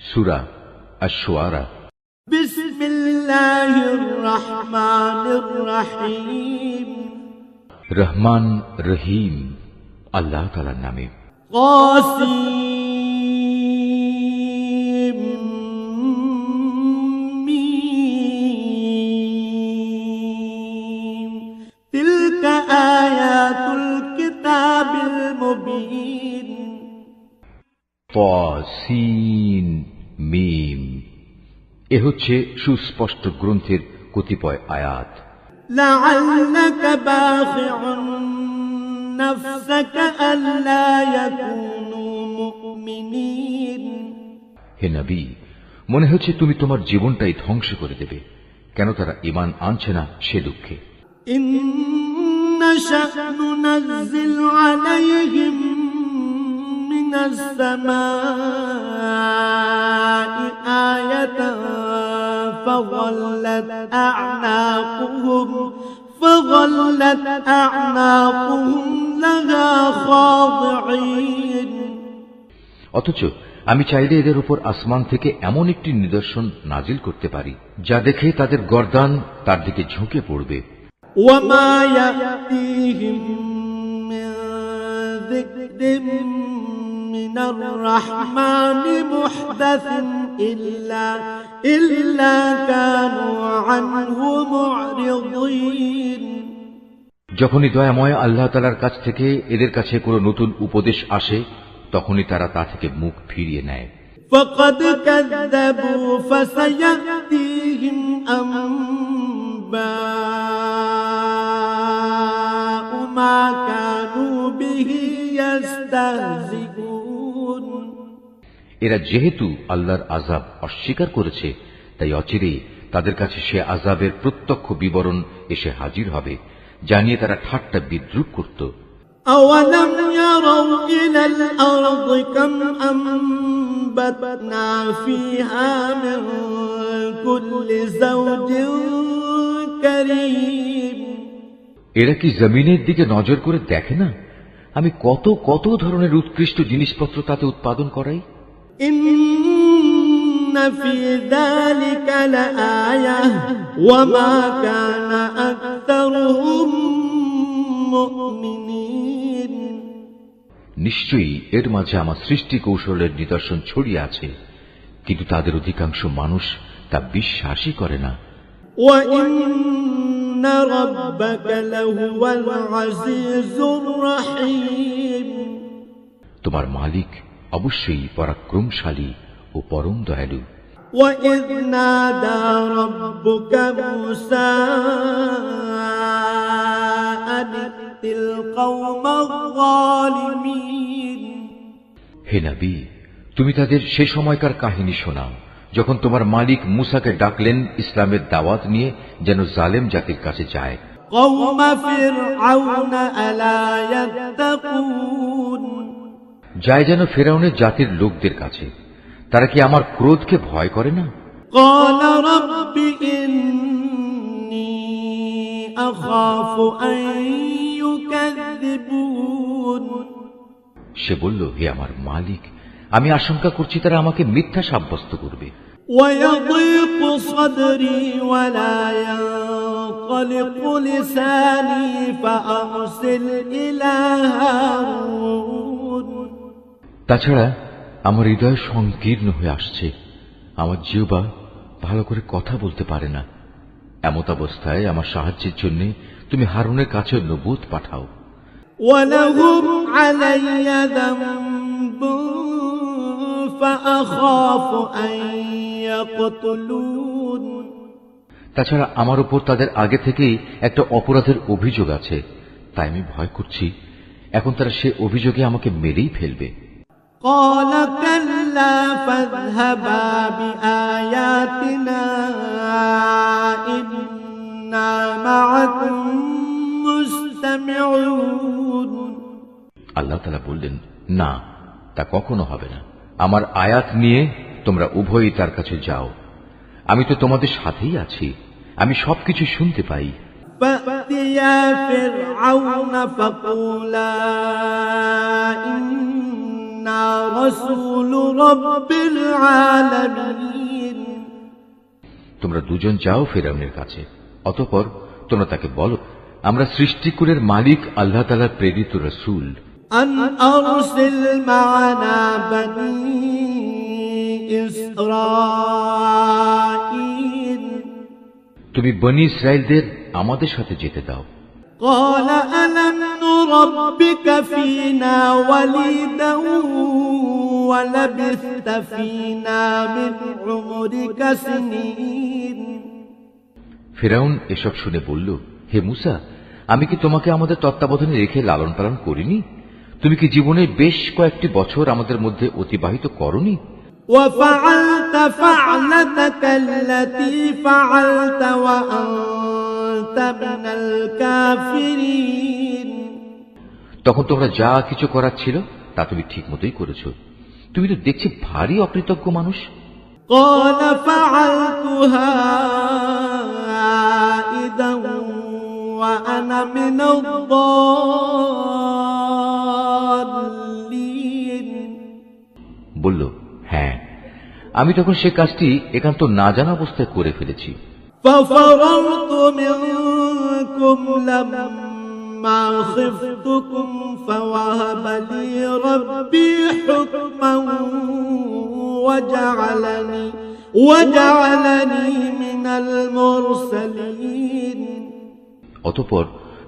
সূরা আশ-শুআরা। বিসমিল্লাহির রহমানির রহিম। রহমান রহিম আল্লাহ তাআলার নামে। কাসিম মিম। তিলকা আয়াতুল কিতাবিল মুবিন। তাসিন মিম। এ হচ্ছে সুস্পষ্ট গ্রন্থের কতিপয় আয়াত। লাআল্লাকা বাখিউন নাফসাকা আল্লা ইয়াকুনু মুমিনিন। হে নবী, মনে হচ্ছে তুমি তোমার জীবনটাই ধ্বংস করে দেবে, কেন তারা ঈমান আনছে না সে দুঃখে। ইন্না শা'নু নুনাজ্জিল আলাইহিম মিনাস সামাই আয়াতান ফাযাল্লাত আ'নাকুহুম লাহা খাদি'ইন। অথচ আমি চাইলে এদের উপর আসমান থেকে এমন একটি নিদর্শন নাজিল করতে পারি যা দেখে তাদের গর্দান তার দিকে ঝুঁকে পড়বে। ওয়ামা ইয়াতিহিম মিন যিকরিন মিনার রাহমানি মুহদাসিন ইল্লা কানু আনহু মু'রিদিন। যখনই দয়াময় আল্লাহ তাআলার কাছ থেকে এদের কাছে কোনো নতুন উপদেশ আসে, তখনই তারা তা থেকে মুখ ফিরিয়ে নেয়। ফাকাদ কাযাবু ফাসায়াতিহিম আনবাউ মা কানু বিহি ইস্তাহজিউন। এরা যেহেতু আল্লাহর আযাব অস্বীকার করেছে, তাই অচিরেই তাদের কাছে সে আযাবের প্রত্যক্ষ বিবরণ এসে হাজির হবে, জানিয়ে তারা ঠাট্টা বিদ্রূপ করত। أولم يروا إلى الأرض كم أنبتنا فيها من كل زوج كريم। এরা কি জমিনের দিকে নজর করে দেখে না আমি কত কত ধরনের উৎকৃষ্ট জিনিসপত্র তাতে উৎপাদন করাই। إن في ذلك لآية وما كان أكثرهم مؤمنين। নিশ্চয়ই এর মাঝে আমার সৃষ্টি কৌশলের নিদর্শন ছড়িয়ে আছে, কিন্তু তাদের অধিকাংশ মানুষ তা বিশ্বাসই করে না। وإن ربك لهو العزيز الرحيم। তোমার মালিক অবশ্যই পরাক্রমশালী ও পরম দয়ালু। وإذ نادى ربك موسى أن ائت القوم الظالمين। হে নবী, তুমি তাদের সে সময়কার কাহিনী শোনাও যখন তোমার মালিক মুসাকে ডাকলেন ইসলামের দাওয়াত নিয়ে যেন জালেম জাতির কাছে যায়। قوم فرعون ألا يتقون। যায় যেন ফেরাউনের জাতির লোকদের কাছে, তারা কি আমার ক্রোধকে ভয় করে না? قال رب إني أخاف أن يكذبون। সে বলল, হে আমার মালিক, আমি আশঙ্কা করছি তারা আমাকে মিথ্যা সাব্যস্ত করবে। ويضيق صدري ولا ينطلق لساني فأرسل إلى هارون। তাছাড়া আমার হৃদয় সংকীর্ণ হয়ে আসছে, আমার জিহ্বা ভালো করে কথা বলতে পারে না। এমত অবস্থায় আমার সাহায্যের জন্য তুমি হারুনের কাছে নবুত পাঠাও। ولهم علي ذنب فأخاف أن يقتلون। তাছাড়া আমার উপর তাদের আগে থেকেই একটা অপরাধের অভিযোগ আছে, তাই আমি ভয় করছি এখন তারা সে অভিযোগে আমাকে মেরেই ফেলবে। قال كلا فاذهبا بآياتنا إنا معكم مستمعون। আল্লাহ তাআলা বললেন, না, তা কখনো হবে না। আমার আয়াত নিয়ে তোমরা উভয়ই তার কাছে যাও, আমি তো তোমাদের সাথেই আছি, আমি সবকিছু শুনতে পাই। فأتيا فرعون فقولا إنا رسول رب العالمين তোমরা দুজন যাও ফিরআউনের কাছে, অতঃপর তোমরা তাকে বলো, আমরা সৃষ্টিকুলের মালিক আল্লাহ তাআলার প্রেরিত রাসূল। أن أرسل معنا بني إسرائيل তুমি বনী ইসরাইলদের আমাদের সাথে যেতে দাও। قال ألم نربك فينا وليدا ولبثت فينا من عمرك سنين ফিরআউন এসব শুনে বলল, হে মূসা, আমি কি তোমাকে আমাদের তত্ত্বাবধানে রেখে লালন পালন করিনি? তুমি কি জীবনের বেশ কয়েকটি বছর আমাদের মধ্যে অতিবাহিত করনি? وفعلت فعلتك التي فعلت وأنت من الكافرين তখন তোমরা যা কিছু করার ছিল তা তুমি ঠিক মতোই করেছ। তুমি তো দেখছি ভারী অকৃতজ্ঞ মানুষ। قال فعلتها إذا وأنا من الضالين বলল, হ্যাঁ, আমি তখন সে কাজটি একান্ত না জানা অবস্থায় করে ফেলেছি। ففررت منكم لما خفتكم فوهب لي ربي حكما وجعلني من المرسلين অতঃপর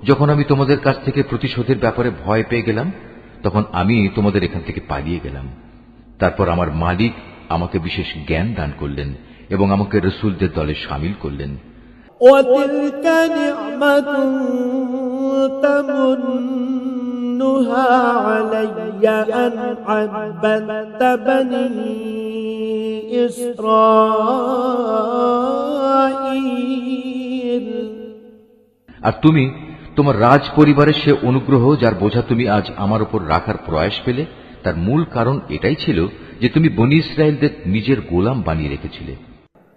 যখন আমি তোমাদের কাছ থেকে প্রতিশোধের ব্যাপারে ভয় পেয়ে গেলাম, তখন আমি তোমাদের এখান থেকে পালিয়ে গেলাম। তারপর আমার মালিক আমাকে বিশেষ জ্ঞান দান করলেন এবং আমাকে রাসূলদের দলে শামিল করলেন। وتلك نعمة تمنها علي أن عبدت بني إسرائيل আর তুমি তোমার রাজ পরিবারের সে অনুগ্রহ যার বোঝা তুমি আজ আমার উপর রাখার প্রয়াস পেলে, তার মূল কারণ এটাই ছিল যে তুমি বনী ইসরাইলদের নিজের গোলাম বানিয়ে রেখেছিলে।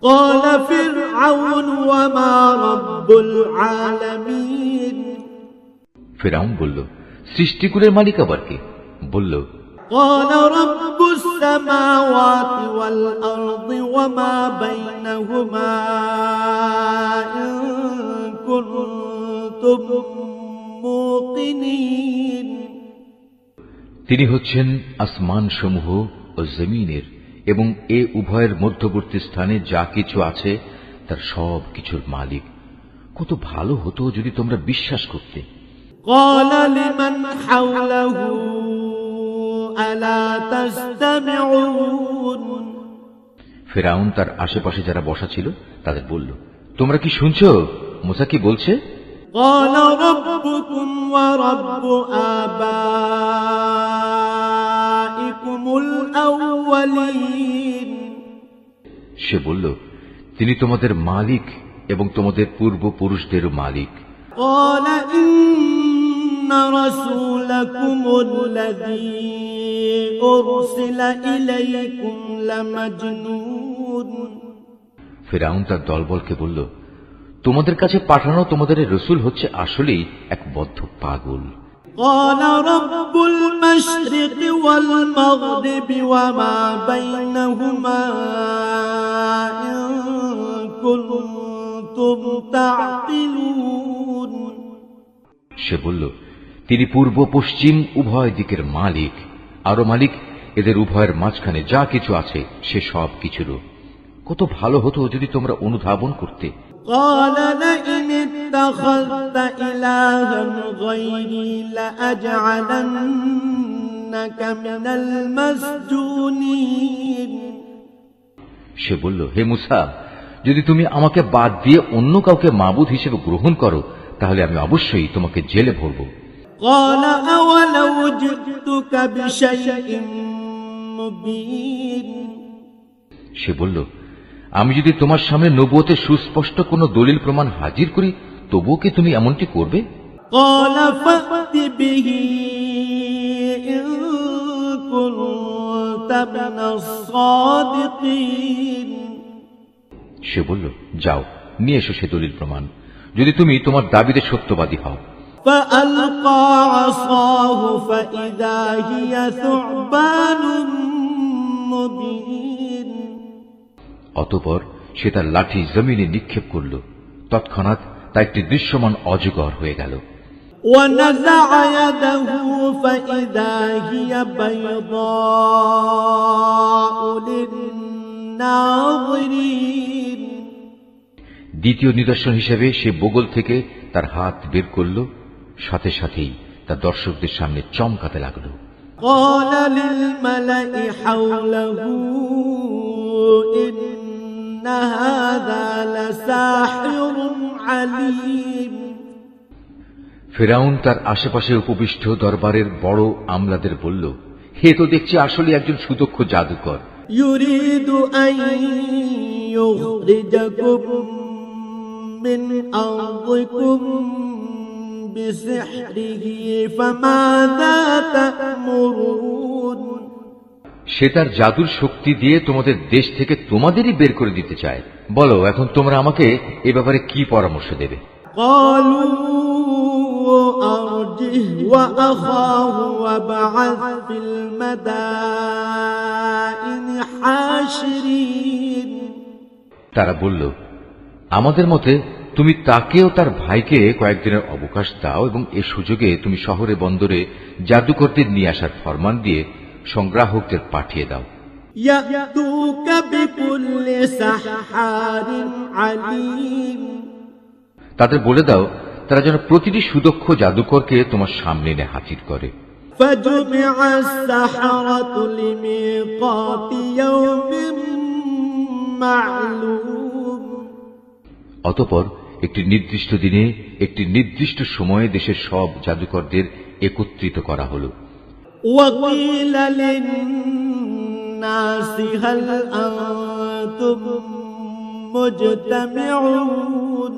قال فرعون وما رب العالمين ফিরআউন বলল, সৃষ্টিকুলের মালিক আবার কে? বলল, قال رب السماوات والأرض وما بينهما إن كنتم موقنين তিনি হচ্ছেন আসমান সমূহ ও জমিনের এবং এ উভয়ের মধ্যবর্তী স্থানে যা কিছু আছে তার সব কিছুর মালিক। কত ভালো হতো যদি তোমরা বিশ্বাস করতে। قال لمن حوله ألا تستمعون ফিরআউন তার আশেপাশে যারা বসা ছিল তাদের বলল, তোমরা কি শুনছো মূসা কি বলছে? قال ربكم ورب آبائكم الأولين সে বলল, তিনি তোমাদের মালিক এবং তোমাদের পূর্বপুরুষদেরও মালিক। قال إن رسولكم الذي أرسل إليكم لمجنون ফিরআউন তার দলবলকে বলল, তোমাদের কাছে পাঠানো তোমাদের রসুল হচ্ছে আসলেই এক বদ্ধ পাগল। قال رب المشرق والمغرب وما بينهما إن كنتم تعقلون সে বলল, তিনি পূর্ব পশ্চিম উভয় দিকের মালিক, আরো মালিক এদের উভয়ের মাঝখানে যা কিছু আছে সে সব কিছুরও। কত ভালো হতো যদি তোমরা অনুধাবন করতে। قال لئن اتخذت إلها غيري لأجعلنك من المسجونين সে বলল, হে মূসা, যদি তুমি আমাকে বাদ দিয়ে অন্য কাউকে মাবুদ হিসেবে গ্রহণ করো তাহলে আমি অবশ্যই তোমাকে জেলে ভরব। قال أولو جئتك بشيء مبين সে বলল, আমি যদি তোমার সামনে নবুয়তের সুস্পষ্ট কোন দলিল প্রমাণ হাজির করি তবুও কি তুমি এমনটি করবে? قال فأت به إن كنت من الصادقين সে বলল, যাও নিয়ে এসো সে দলিল প্রমাণ, যদি তুমি তোমার দাবিতে সত্যবাদী হও। فألقى عصاه فإذا هي ثعبان مبين অতঃপর সে তার লাঠি জমিনে নিক্ষেপ করল, তৎক্ষণাৎ তা একটি দৃশ্যমান অজগর হয়ে গেল। ونزع يده فإذا هي بيضاء للناظرين দ্বিতীয় নিদর্শন হিসেবে সে বগল থেকে তার হাত বের করল, সাথে সাথেই তা দর্শকদের সামনে চমকাতে লাগল। قال للملأ حوله إن هذا لساحر عليم ফিরআউন তার আশেপাশে উপবিষ্ট দরবারের বড় আমলাদের বলল, হে তো দেখছি আসলে একজন সুদক্ষ জাদুকর। يريد أن يخرجكم من أرضكم بسحره فماذا تأمرون সে তার জাদুর শক্তি দিয়ে তোমাদের দেশ থেকে তোমাদেরই বের করে দিতে চায়। বলো, এখন তোমরা আমাকে এ ব্যাপারে কি পরামর্শ দেবে? قالوا أرجه وأخاه وابعث في المدائن حاشرين তারা বলল, আমাদের মতে তুমি তাকেও তার ভাইকে কয়েকদিনের অবকাশ দাও এবং এ সুযোগে তুমি শহরে বন্দরে জাদুকরদের নিয়ে আসার ফরমান দিয়ে সংগ্রাহকদের পাঠিয়ে দাও। يأتوك بكل سحار عليم তাদের বলে দাও তারা যেন প্রতিটি সুদক্ষ জাদুকরকে তোমার সামনে এনে হাজির করে। فجمع السحرة لميقات يوم معلوم অতঃপর একটি নির্দিষ্ট দিনে একটি নির্দিষ্ট সময়ে দেশের সব জাদুকরদের একত্রিত করা হলো। وقيل للناس هل أنتم مجتمعون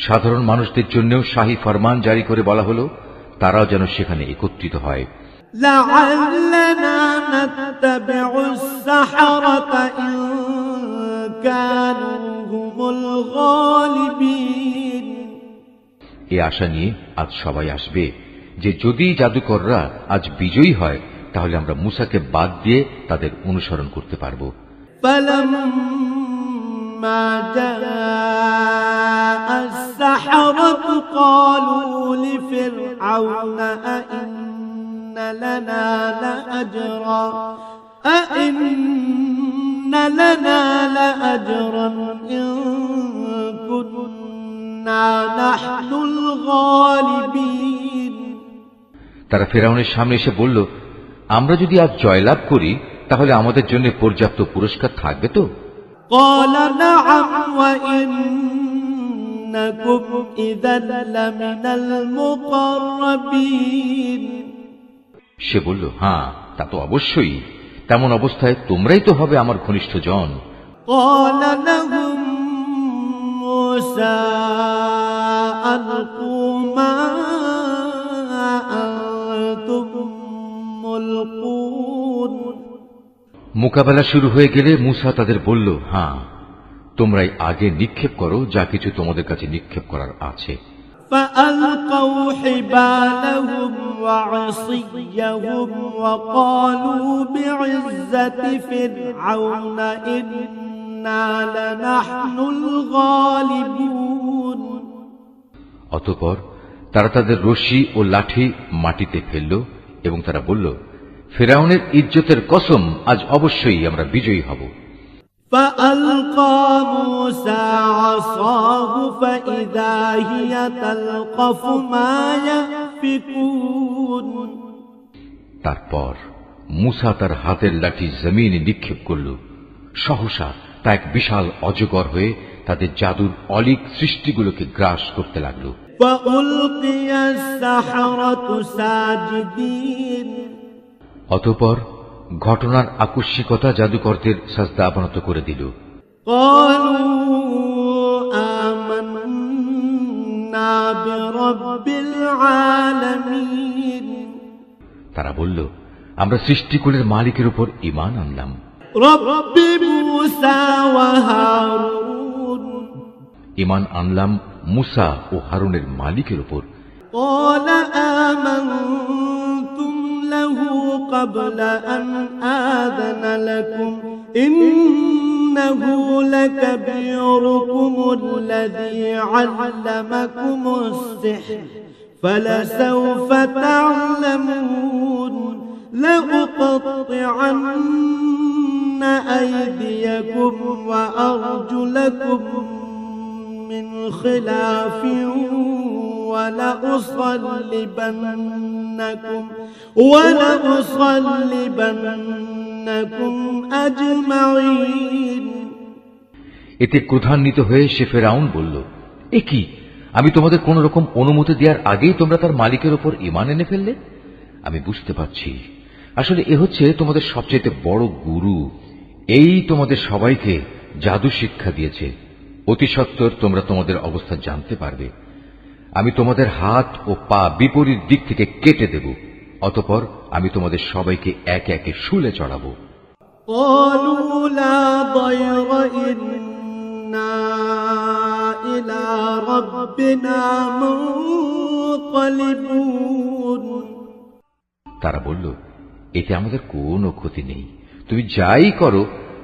সাধারণ মানুষদের জন্যও শাহী ফরমান জারি করে বলা হলো তারাও যেন সেখানে একত্রিত হয়। لعلنا نتبع السحرة إن كانوا هم الغالبين এ আশা নিয়ে আজ সবাই আসবে যে যদি জাদুকররা আজ বিজয়ী হয় তাহলে আমরা মুসাকে বাদ দিয়ে তাদের অনুসরণ করতে পারব। فلما جاء السحرة قالوا لفرعون أئن لنا لأجرا إن كنا نحن الغالبين তারা ফেরাউনের সামনে এসে বলল, আমরা যদি আজ জয়লাভ করি তাহলে আমাদের জন্য পর্যাপ্ত পুরস্কার থাকবে তো? قال نعم وإنكم إذا لمن المقربين সে বলল, হ্যাঁ তা তো অবশ্যই, তেমন অবস্থায় তোমরাই তো হবে আমার ঘনিষ্ঠ জন। قال لهم موسى ألقوا ما أنتم ملقون মোকাবেলা শুরু হয়ে গেলে মুসা তাদের বলল, হ্যাঁ তোমরাই আগে নিক্ষেপ করো যা কিছু তোমাদের কাছে নিক্ষেপ করার আছে। فألقوا حبالهم وعصيهم وقالوا بعزة فرعون إنا لنحن الغالبون অতঃপর তারা তাদের রশি ও লাঠি মাটিতে ফেলল এবং তারা বলল, ফেরাউনের ইজ্জতের কসম, আজ অবশ্যই আমরা বিজয়ী হব। فألقى موسى عصاه فإذا هي تلقف ما يأفكون তারপর মুসা তার হাতের লাঠি জমিনে নিক্ষেপ করল, সহসা তা এক বিশাল অজগর হয়ে তাদের জাদুর অলীক সৃষ্টিগুলোকে গ্রাস করতে লাগল। فألقي السحرة ساجدين অতঃপর ঘটনার আকস্মিকতা জাদুকরদের সাজদা অবনত করে দিল। قالوا آمنا برب العالمين তারা বলল, আমরা সৃষ্টিকুলের মালিকের উপর ঈমান আনলাম। رب موسى وهارون ঈমান আনলাম মুসা ও হারুনের মালিকের উপর قال آمنتم له قبل أن آذن لكم إنه لكبيركم الذي علمكم السحر فلسوف تعلمون لأقطعن أيديكم وأرجلكم من خلاف ولأصلبنكم أجمعين এতে ক্রোধান্বিত হয়ে সে ফেরাউন বলল, এ কি, আমি তোমাদের কোন রকম অনুমতি দেওয়ার আগেই তোমরা তার মালিকের ওপর ঈমান এনে ফেললে? আমি বুঝতে পারছি আসলে এ হচ্ছে তোমাদের সবচেয়ে বড় গুরু। এই তোমাদের সবাইকে জাদু শিক্ষা দিয়েছে। অতি সত্বর তোমরা তোমাদের অবস্থা জানতে পারবে। আমি তোমাদের হাত ও পা বিপরীত দিক থেকে কেটে দেব, অতঃপর আমি তোমাদের সবাইকে একে একে শুলে চড়াবো। قالوا لا ضير إنا إلى ربنا منقلبون তারা বলল, এতে আমাদের কোনো ক্ষতি নেই, তুমি যাই করো,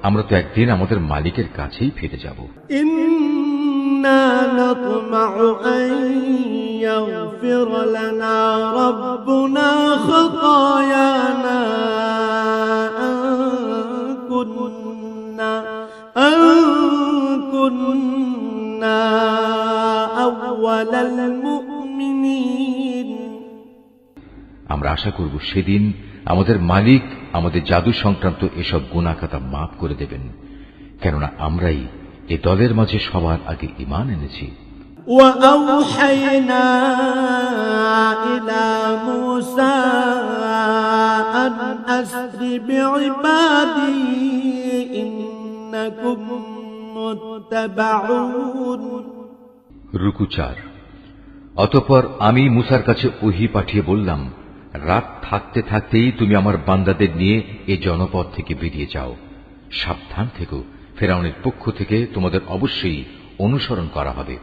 আমরা তো একদিন আমাদের মালিকের কাছেই ফিরে যাব। إنا نطمع أن يغفر لنا ربنا خطايانا أن كنا أول المؤمنين আমরা আশা করব সেদিন আমাদের মালিক আমাদের জাদু সংক্রান্ত এসব গুনাহ খাতা মাফ করে দেবেন, কেননা আমরাই এ দলের মাঝে সবার আগে ঈমান এনেছি। وأوحينا إلى موسى أن أسر بعبادي إنكم متبعون রুকু 4। অতঃপর আমি মুসার কাছে ওহী পাঠিয়ে বললাম, রাত থাকতে থাকতেই তুমি আমার বান্দাদের নিয়ে এ জনপদ থেকে বেরিয়ে যাও। সাবধান থেকো, ফেরাউনের পক্ষ থেকে তোমাদের অবশ্যই অনুসরণ করা হবে।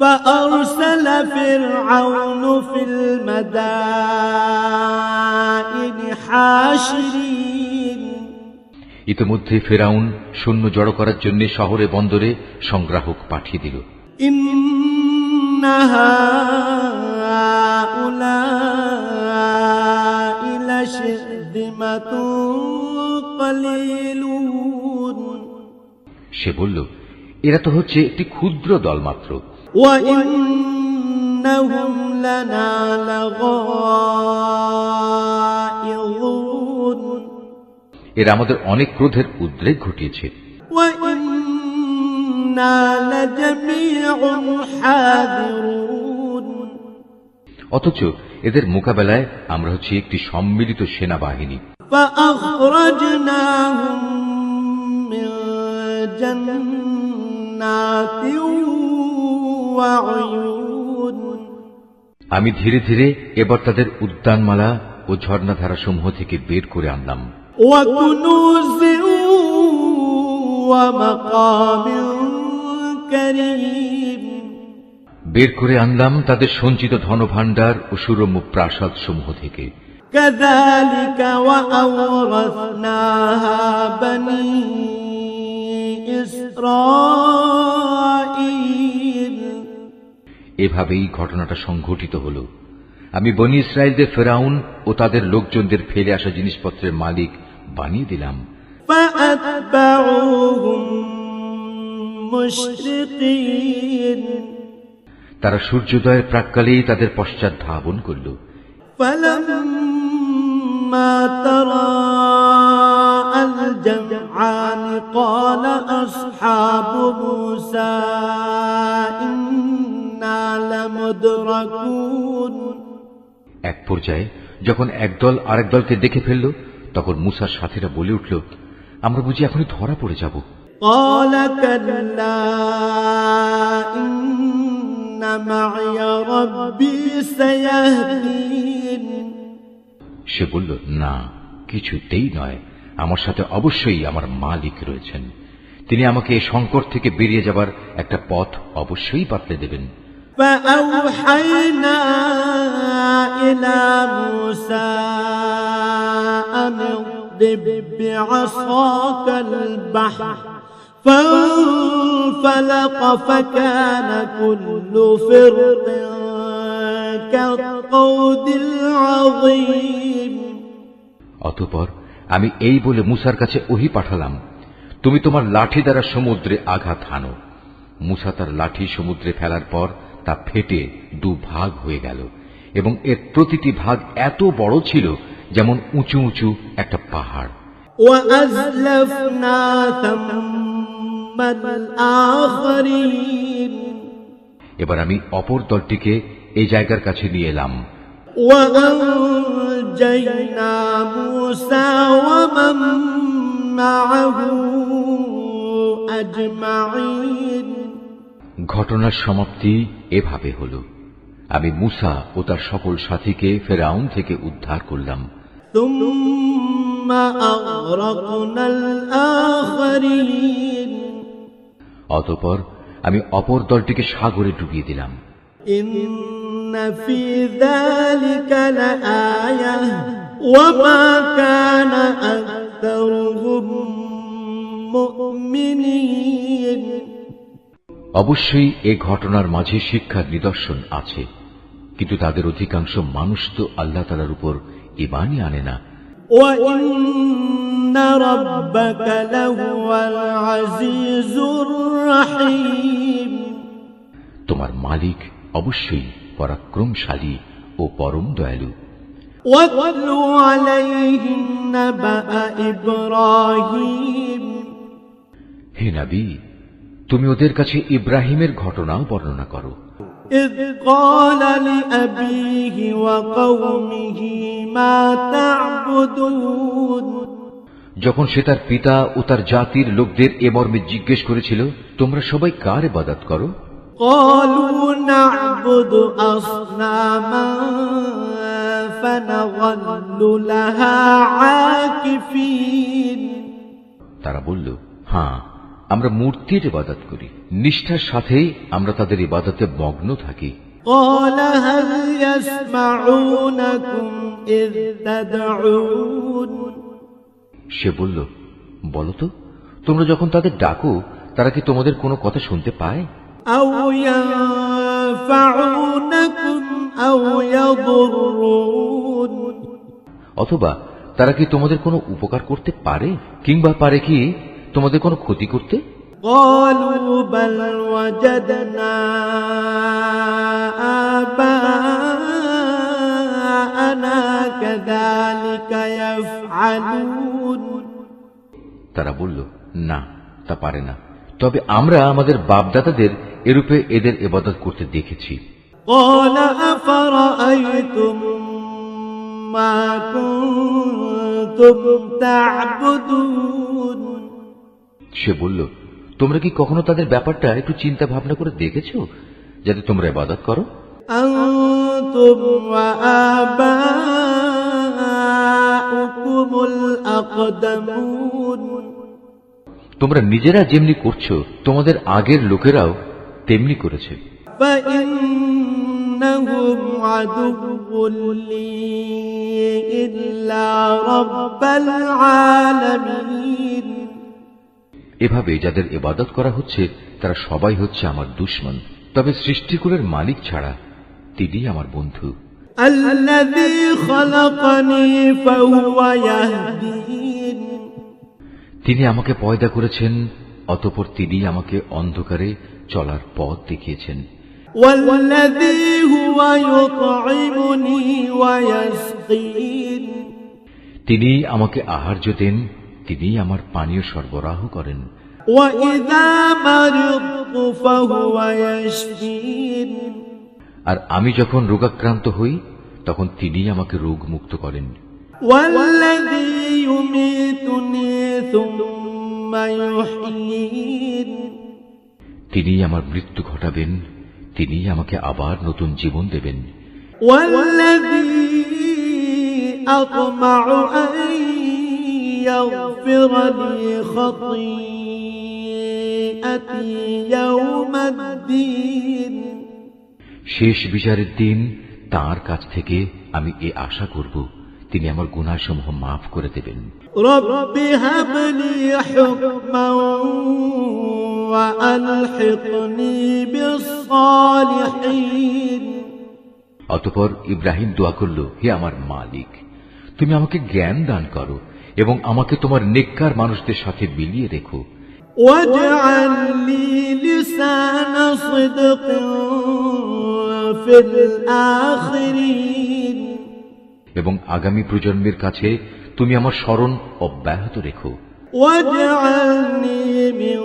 فأرسل فرعون في المدائن حاشرين ইতিমধ্যে ফেরাউন সৈন্য জড়ো করার জন্য শহরে বন্দরে সংগ্রাহক পাঠিয়ে দিল। إن هؤلاء لشرذمة قليلون সে বলল, এরা তো হচ্ছে একটি ক্ষুদ্র দল মাত্র। وإنهم لنا لغائظون এরা আমাদের অনেক ক্রোধের উদ্রেক ঘটিয়েছে। وإنا لجميع حاذرون অথচ এদের মোকাবেলায় আমরা হচ্ছে একটি সম্মিলিত সেনাবাহিনী। فأخرجناهم من جنات وعيون আমি ধীরে ধীরে এবার তাদের উদ্যানমালা ও ঝর্ণাধারা সমূহ থেকে বের করে আনলাম। وكنوز ومقام كريم বের করে আনলাম তাদের সঞ্চিত ধনভাণ্ডার ও সুরম্য প্রাসাদ সমূহ থেকে। كذلك وأورثناها بني إسرائيل এভাবেই ঘটনাটা সংঘটিত হল। আমি বনী ইসরায়েলদের ফেরাউন ও তাদের লোকজনদের ফেলে আসা জিনিসপত্রের মালিক বানিয়ে দিলাম। فأتبعوهم مشرقين তারা সূর্যোদয়ের প্রাক্কালেই তাদের পশ্চাৎ ধাবন করল। فلما تراءى الجمعان قال أصحاب موسى إنا لمدركون এক পর্যায়ে যখন একদল আরেক দলকে দেখে ফেলল, তখন মুসার সাথীরা বলে উঠল, আমরা বুঝি এখনই ধরা পড়ে যাব। قال كلا إن معي ربي سيهدين সে বলল, না, কিছুতেই নয়, আমার সাথে অবশ্যই আমার মালিক রয়েছেন। তিনি আমাকে এই সংকট থেকে বেরিয়ে যাবার একটা পথ অবশ্যই বাতলে দেবেন। فأوحينا إلى موسى أن اضرب بعصاك البحر فانفلق فكان كل فرق كالطود العظيم। অতঃপর আমি এই বলে মূসার কাছে ওহী পাঠালাম, তুমি তোমার লাঠি দ্বারা সমুদ্রে আঘাত হানো। মূসা তার লাঠি সমুদ্রে ফেলার পর তা ফেটে দুভাগ হয়ে গেল এবং এর প্রতিটি ভাগ এত বড় ছিল যেমন উঁচু উঁচু একটা পাহাড়। وأزلفنا ثم الآخرين এবার আমি অপর দলটিকে এই জায়গার কাছে নিয়ে এলাম। وأنجينا موسى ومن معه أجمعين। ঘটনার সমাপ্তি এভাবে হল, আমি মূসা ও তার সকল সাথীকে ফেরাউন থেকে উদ্ধার করলাম। ثم أغرقنا الآخرين অতঃপর আমি অপর দলটিকে সাগরে ডুবিয়ে দিলাম। إن في ذلك لآية وما كان أكثرهم مؤمنين। অবশ্যই এ ঘটনার মাঝে শিক্ষার নিদর্শন আছে, কিন্তু তাদের অধিকাংশ মানুষ তো আল্লাহ তাআলার উপর ঈমানই আনে না। وإن ربك لهو العزيز الرحيم। তোমার মালিক অবশ্যই পরাক্রমশালী ও পরম দয়ালু। واتل عليهم نبأ إبراهيم। হে নবী, তুমি ওদের কাছে ইব্রাহিমের ঘটনাও বর্ণনা করো। إذ قال لأبيه وقومه ما تعبدون। যখন সে তার পিতা ও তার জাতির লোকদের এ মর্মে জিজ্ঞেস করেছিল, তোমরা সবাই কার ইবাদত করো? قالوا نعبد أصناما فنظل لها عاكفين। তারা বলল, হ্যাঁ, আমরা মূর্তির ইবাদত করি, নিষ্ঠার সাথে আমরা তাদের ইবাদতে মগ্ন থাকি। قال هل يسمعونكم إذ تدعون। সে বলল, বলো তো, তোমরা যখন তাদের ডাকো তারা কি তোমাদের কোনো কথা শুনতে পায়? أو ينفعونكم أو يضرون। অথবা তারা কি তোমাদের কোনো উপকার করতে পারে, কিংবা পারে কি তোমাদের কোনো ক্ষতি করতে? قالوا بل وجدنا آباءنا كذلك يفعلون। তারা বলল, না, তা পারে না, তবে আমরা আমাদের বাপদাদাদের এরূপে এদের ইবাদত করতে দেখেছি। قال أفرأيتم ما كنتم تعبدون। সে বলল, তোমরা কি কখনো তাদের ব্যাপারটা একটু চিন্তা ভাবনা করে দেখেছো, যাতে তোমরা ইবাদত করো? أنتم وآباؤكم الأقدمون। তোমরা নিজেরা যেমনি করছো তোমাদের আগের লোকেরাও তেমনি করেছে। فإنهم عدو لي إلا رب العالمين। এভাবে যাদের ইবাদত করা হচ্ছে তারা সবাই হচ্ছে আমার দুশমন, তবে সৃষ্টিকুলের মালিক ছাড়া তিনি আমার বন্ধু। الذي خلقني فهو يهدين। তিনি আমাকে পয়দা করেছেন, অতঃপর তিনি আমাকে অন্ধকারে চলার পথ দেখিয়েছেন। والذي هو يطعمني ويسقين। তিনি আমাকে আহার্য দেন, তিনি আমার পানীয় সরবরাহ করেন। وإذا مرضت فهو يشفين। আর আমি যখন রোগাক্রান্ত হই তখন তিনি আমাকে রোগ মুক্ত করেন। والذي يميتني ثم يحيين। তিনি আমার মৃত্যু ঘটাবেন, তিনি আমাকে আবার নতুন জীবন দেবেন। والذي أطمع أن يغفر لي خطيئتي يوم الدين। শেষ বিচারের দিন তাঁর কাছ থেকে আমি এ আশা করব তিনি আমার গুনাহসমূহ মাফ করে দেবেন। رب هب لي حكما وألحقني بالصالحين। অতঃপর ইব্রাহিম দোয়া করল, হে আমার মালিক, তুমি আমাকে জ্ঞান দান করো এবং আমাকে তোমার নেককার মানুষদের সাথে মিলিয়ে রেখো। واجعل لي لسان صدق في الآخرين। এবং আগামী প্রজন্মের কাছে তুমি আমার স্মরণ অব্যাহত রেখো। واجعلني من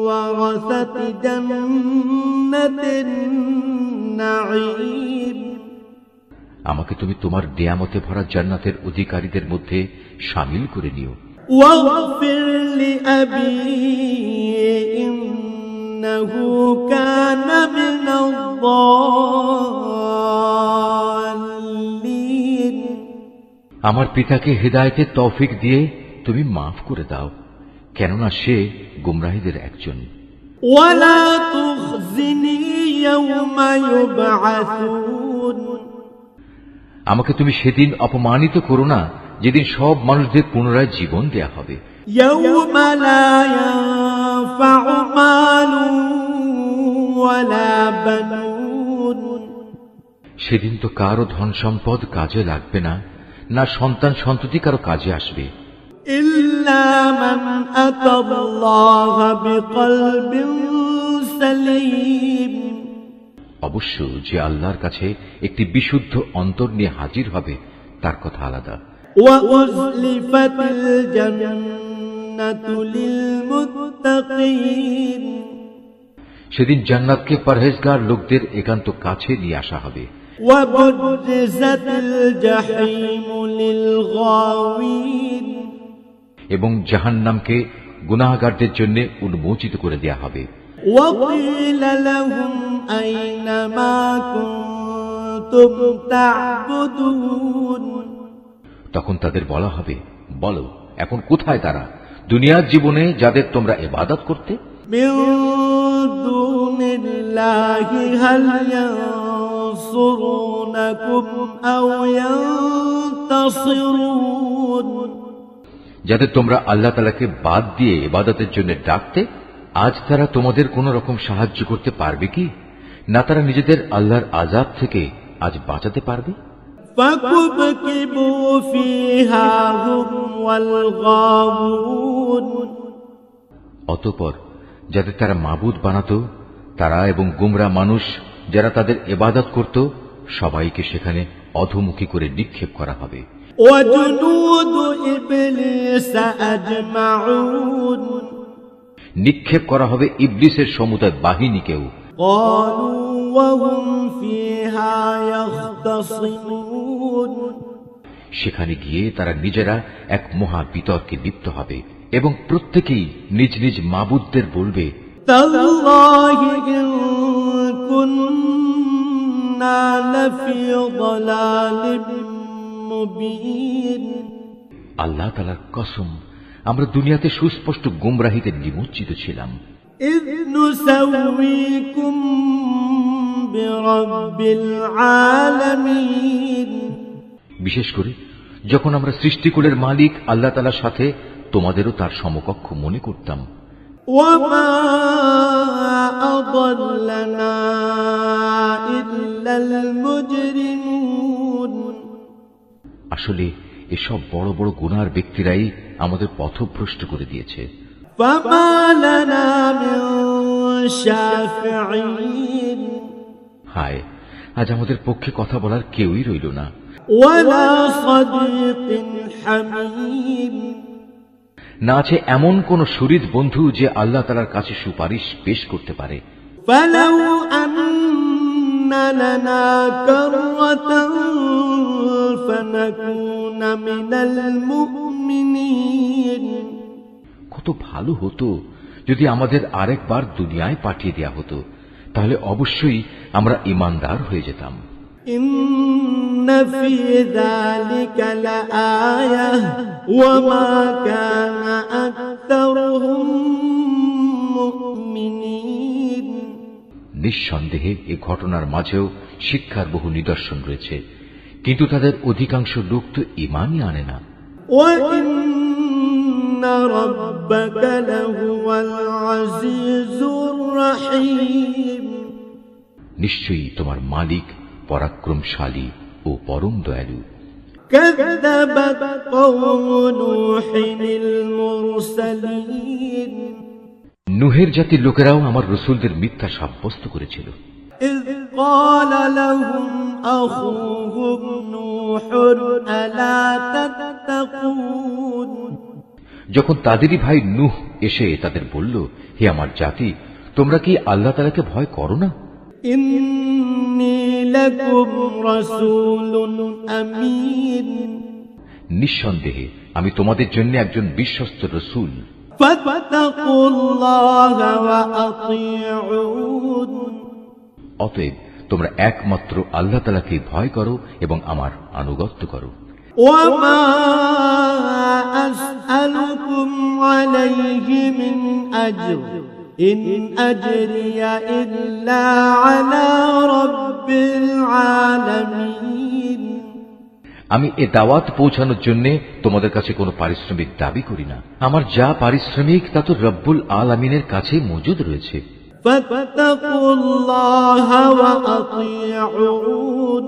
ورثة جنة النعيم। আমাকে তুমি তোমার নিয়ামতে ভরা জান্নাতের অধিকারীদের মধ্যে শামিল করে নিও। واغفر لأبي إنه كان من الضالين। আমার পিতাকে হেদায়েতের তৌফিক দিয়ে তুমি মাফ করে দাও, কেননা সে গুমরাহীদের একজন। ولا تخزني يوم يبعثون। আমাকে তুমি সেদিন অপমানিত করো না যেদিন সব মানুষদের পুনরায় জীবন দেয়া হবে। يوم لا ينفع مال ولا بنون। সেদিন তো কারো ধন সম্পদ কাজে লাগবে না, না সন্তান সন্ততি কারো কাজে আসবে, إلا من أتى الله بقلب سليم। অবশ্য যে আল্লাহর কাছে একটি বিশুদ্ধ অন্তর নিয়ে হাজির হবে তার কথা আলাদা। وأزلفت الجنة للمتقين। সেদিন জান্নাতকে পরহেজগার লোকদের একান্ত কাছে নিয়ে আসা হবে। وبرزت الجحيم للغاوين। এবং জাহান্নামকে গুনাহগারদের জন্য উন্মোচিত করে দেয়া হবে। وقيل لهم أين ما كنتم تعبدون। তখন তাদের বলা হবে, বলো এখন কোথায় তারা দুনিয়ার জীবনে যাদের তোমরা ইবাদত করতে? من دون الله هل ينصرونكم أو ينتصرون। যাদের তোমরা আল্লাহ তাআলাকে বাদ দিয়ে ইবাদতের জন্য ডাকতে, আজ তারা তোমাদের কোন রকম সাহায্য করতে পারবে কি? না তারা নিজেদের আল্লাহর আযাব থেকে আজ বাঁচাতে পারবে? فكبكبوا فيها هم والغاوون। অতঃপর যাদের তারা মাবুদ বানাতো, তারা এবং গুমরা মানুষ যারা তাদের ইবাদত করত, সবাইকে সেখানে অধোমুখী করে নিক্ষেপ করা হবে। وجنود إبليس أجمعون। নিক্ষেপ করা হবে ইবলিসের সমুদায় বাহিনীকেও। قالوا وهم فيها يختصمون। সেখানে গিয়ে তারা নিজেরা এক মহা বিতর্কে লিপ্ত হবে এবং প্রত্যেকেই নিজ নিজ মাবুদদের বলবে, تالله إن كنا لفي ضلال مبين। আল্লাহ তাআলার কসম, আমরা দুনিয়াতে সুস্পষ্ট গুমরাহিতে নিমজ্জিত ছিলাম। إذ نسويكم برب العالمين। বিশেষ করে যখন আমরা সৃষ্টিকুলের মালিক আল্লাহ তাআলার সাথে তোমাদেরও তার সমকক্ষ মনে করতাম। وما أضلنا إلا المجرمون। আসলে এসব বড় বড় গুনার ব্যক্তিরাই আমাদের পথভ্রষ্ট করে দিয়েছে। فما لنا من شافعين। হায়, আজ আমাদের পক্ষে কথা বলার কেউই রইল না। ولا صديق حميم। না আছে এমন কোন শরীর বন্ধু যে আল্লাহ তাআলার কাছে সুপারিশ পেশ করতে পারে। فلو أن لنا كرة فنكون من المؤمنين। কত ভালো হতো যদি আমাদের আরেকবার দুনিয়ায় পাঠিয়ে দেয়া হতো, তাহলে অবশ্যই আমরা ঈমানদার হয়ে যেতাম। إن في ذلك لآية وما كان أكثرهم مؤمنين। নিঃসন্দেহে এ ঘটনার মাঝেও শিক্ষার বহু নিদর্শন রয়েছে, কিন্তু তাদের অধিকাংশ লোক তো ঈমানই আনে না। وَإِنَّ رَبَّكَ لَهُوَ الْعَزِيزُ الرَّحِيمُ নিশ্চয়ই তোমার মালিক পরাক্রমশালী ও পরম দয়ালু। كَذَّبَتْ قَوْمُ نُوحٍ الْمُرْسَلِينَ নূহের জাতির লোকেরাও আমার রসুলদের মিথ্যা সাব্যস্ত করেছিল। إِذْ قَالَ لَهُمْ أَخُوهُمْ نُوحٌ أَلَا تَتَّقُونَ যখন তাদেরই ভাই নূহ এসে তাদের বলল, হে আমার জাতি, তোমরা কি আল্লাহ তাআলাকে ভয় করো না? إِنِّي لَكُمْ رَسُولٌ أَمِينٌ নিঃসন্দেহে আমি তোমাদের জন্য একজন বিশ্বস্ত রসুল। فَاتَّقُوا اللَّهَ وَأَطِيعُونِ অতএব তোমরা একমাত্র আল্লাহ তাআলাকে ভয় করো এবং আমার আনুগত্য করো। وَمَا أَسْأَلُكُمْ عَلَيْهِ مِنْ أَجْرٍ إِنْ أَجْرِيَ إِلَّا عَلَى رَبِّ الْعَالَمِينَ আমি এ দাওয়াত পৌঁছানোর জন্য তোমাদের কাছে কোনো পারিশ্রমিক দাবি করি না। আমার যা পারিশ্রমিক তা তো রব্বুল আলামিনের কাছে মজুদ রয়েছে। فَاتَّقُوا اللَّهَ وَأَطِيعُونِ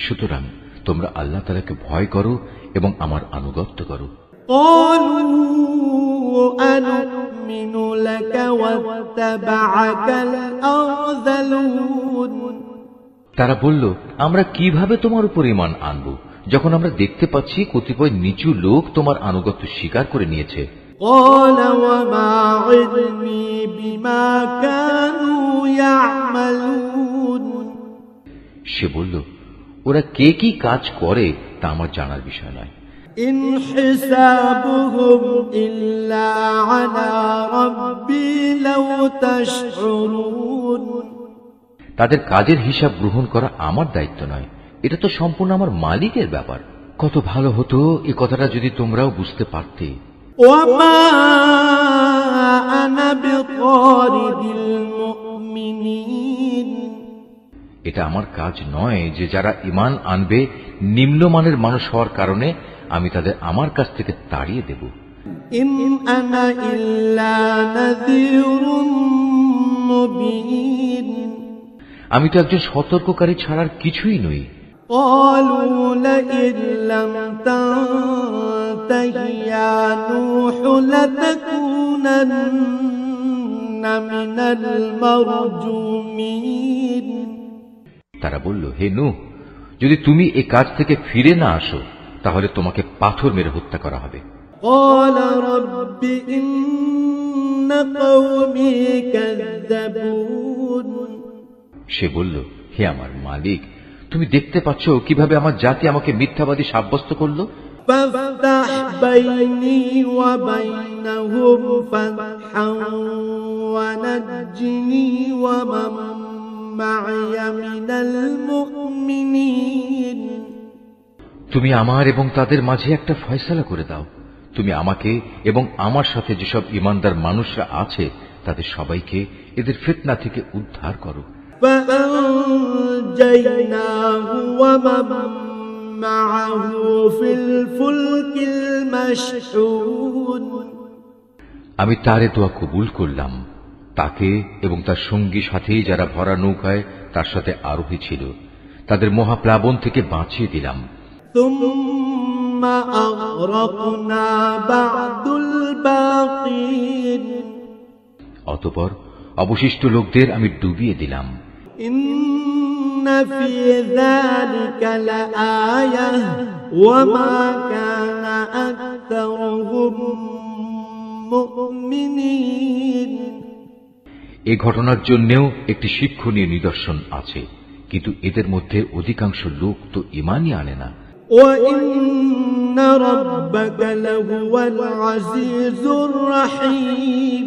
সুতরাং তোমরা আল্লাহ তাআলাকে ভয় করো এবং আমার আনুগত্য করো। قَالُوا أَنُؤْمِنُ لَكَ وَاتَّبَعَكَ الْأَرْذَلُونَ তারা বলল, আমরা কিভাবে তোমার উপর ঈমান আনব যখন আমরা দেখতে পাচ্ছি কতিপয় নিচু লোক তোমার আনুগত্য স্বীকার করে নিয়েছে। قَالَ وَمَا عِلْمِي بِمَا كَانُوا يَعْمَلُونَ সে বলল, ওরা কে কি কাজ করে তা আমার জানার বিষয় নয়। إِنْ حِسَابُهُمْ إِلَّا عَلَى رَبِّي لَوْ تَشْعُرُونَ তাদের কাজের হিসাব গ্রহণ করা আমার দায়িত্ব নয়, এটা তো সম্পূর্ণ আমার মালিকের ব্যাপার। কত ভালো হতো এ কথাটা যদি তোমরাও বুঝতে পারতে। وَمَا أَنَا بِطَارِدِ الْمُؤْمِنِينَ এটা আমার কাজ নয় যে যারা ঈমান আনবে নিম্নমানের মানুষ হওয়ার কারণে আমি তাদের আমার কাছ থেকে তাড়িয়ে দেব। إِنْ أَنَا إِلَّا نَذِيرٌ مُبِينٌ আমি তো একজন সতর্ককারী ছাড়ার কিছুই নই। قَالُوا لَئِن لَّمْ تَنْتَهِ يَا نُوحُ لَتَكُونَنَّ مِنَ الْمَرْجُومِينَ তারা বলল, হে নূহ, যদি তুমি এই কাজ থেকে ফিরে না আসো তাহলে তোমাকে পাথর মেরে হত্যা করা হবে। قَالَ رَبِّ إِنَّ قَوْمِي كَذَّبُونِ সে বলল, হে আমার মালিক, তুমি দেখতে পাচ্ছ কিভাবে আমার জাতি আমাকে মিথ্যাবাদী সাব্যস্ত করল। فافتح بيني وبينهم فتحا ونجني ومن معي من المؤمنين তুমি আমার এবং তাদের মাঝে একটা ফয়সালা করে দাও। তুমি আমাকে এবং আমার সাথে যেসব ঈমানদার মানুষরা আছে তাদের সবাইকে এদের ফিতনা থেকে উদ্ধার করো। فأنجيناه ومن معه في الفلك المشحون আমি তারে দোয়া কবুল করলাম, তাকে এবং তার সঙ্গী সাথী যারা ভরা নৌকায় তার সাথে আরোহী ছিল তাদের মহাপ্লাবন থেকে বাঁচিয়ে দিলাম। ثم أغرقنا بعد الباقين অতঃপর অবশিষ্ট লোকদের আমি ডুবিয়ে দিলাম। إن في ذلك لآية وما كان أكثرهم مؤمنين এই ঘটনার জন্যেও একটি শিক্ষণীয় নিদর্শন আছে, কিন্তু এদের মধ্যে অধিকাংশ লোক তো ঈমানই আনে না। وإن ربك لهو العزيز الرحيم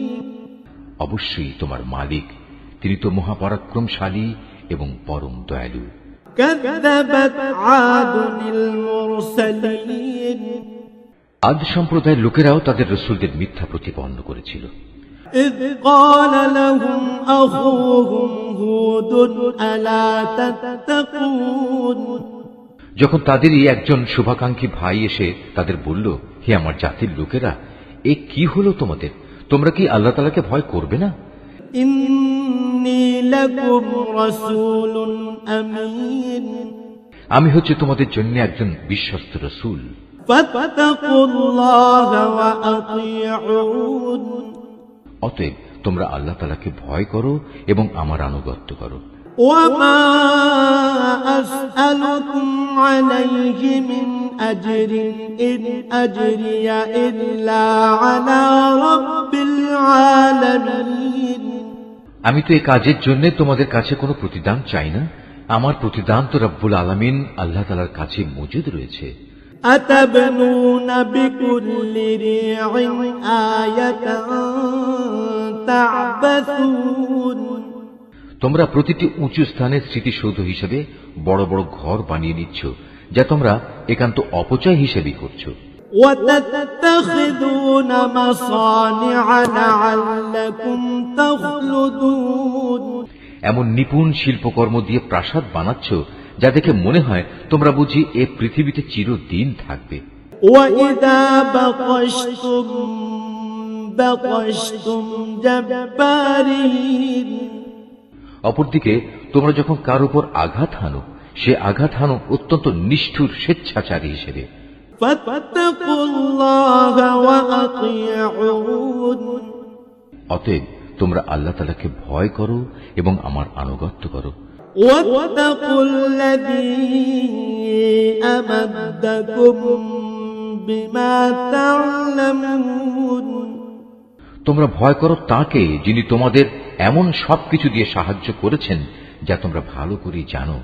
অবশ্যই তোমার মালিক, তিনি তো মহাপরাক্রমশালী এবং পরম দয়ালু। كذبت عاد المرسلين আদ সম্প্রদায়ের লোকেরাও তাদের রসুলদের মিথ্যা প্রতিপন্ন করেছিল। إذ قال لهم أخوهم هود ألا تتقون যখন তাদেরই একজন শুভাকাঙ্ক্ষী ভাই এসে তাদের বলল, হে আমার জাতির লোকেরা, এ কি হলো তোমাদের? তোমরা কি আল্লাহ তাআলাকে ভয় করবে না? إني لكم رسول أمين আমি হচ্ছে তোমাদের জন্য একজন বিশ্বস্ত রাসূল। فاتقوا الله وأطيعون অতএব তোমরা আল্লাহ তাআলাকে ভয় করো এবং আমার আনুগত্য করো। وما أسألكم عليه من أجر إن أجري إلا على رب العالمين আমি তো এই কাজের জন্য তোমাদের কাছে কোনো প্রতিদান চাই না। আমার প্রতিদান তো রব্বুল আলামিন আল্লাহ তাআলার কাছে মজুদ রয়েছে। أتبنون بكل ريع آية تعبثون তোমরা প্রতিটি উঁচু স্থানের স্মৃতিসৌধ হিসেবে বড় বড় ঘর বানিয়ে নিচ্ছ, যা তোমরা একান্ত অপচয় হিসেবেই করছো। وتتخذون مصانع لعلكم تخلدون এমন নিপুণ শিল্পকর্ম দিয়ে প্রাসাদ বানাচ্ছ, যা দেখে মনে হয় তোমরা বুঝি এ পৃথিবীতে চিরদিন থাকবে। وإذا بطشتم بطشتم جبارين অপরদিকে তোমরা যখন কার উপর আঘাত হানো, সে আঘাত হানো অত্যন্ত নিষ্ঠুর স্বেচ্ছাচারী হিসেবে। فاتقوا الله وأطيعون অতএব তোমরা আল্লাহ তাআলাকে ভয় করো এবং আমার আনুগত্য করো। واتقوا الذي أمدكم بما تعلمون তোমরা ভয় করো তাকে, যিনি তোমাদের এমন সবকিছু দিয়ে সাহায্য করেছেন যা তোমরা ভালো করে জানো।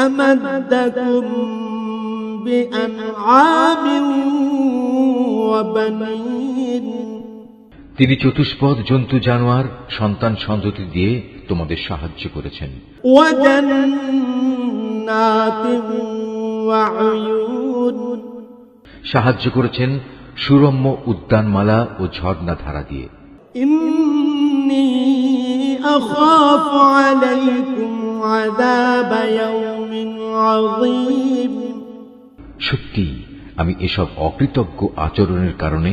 أمدكم بأنعام وبنين তিনি চতুষ্পদ জন্তু জানোয়ার সন্তান সন্ততি দিয়ে তোমাদের সাহায্য করেছেন। وجنات وعيون সাহায্য করেছেন সুরম্য উদ্যানমালা ও ঝর্ণা ধারা দিয়ে। إني أخاف عليكم عذاب يوم عظيم সত্যি আমি এসব অকৃতজ্ঞ আচরণের কারণে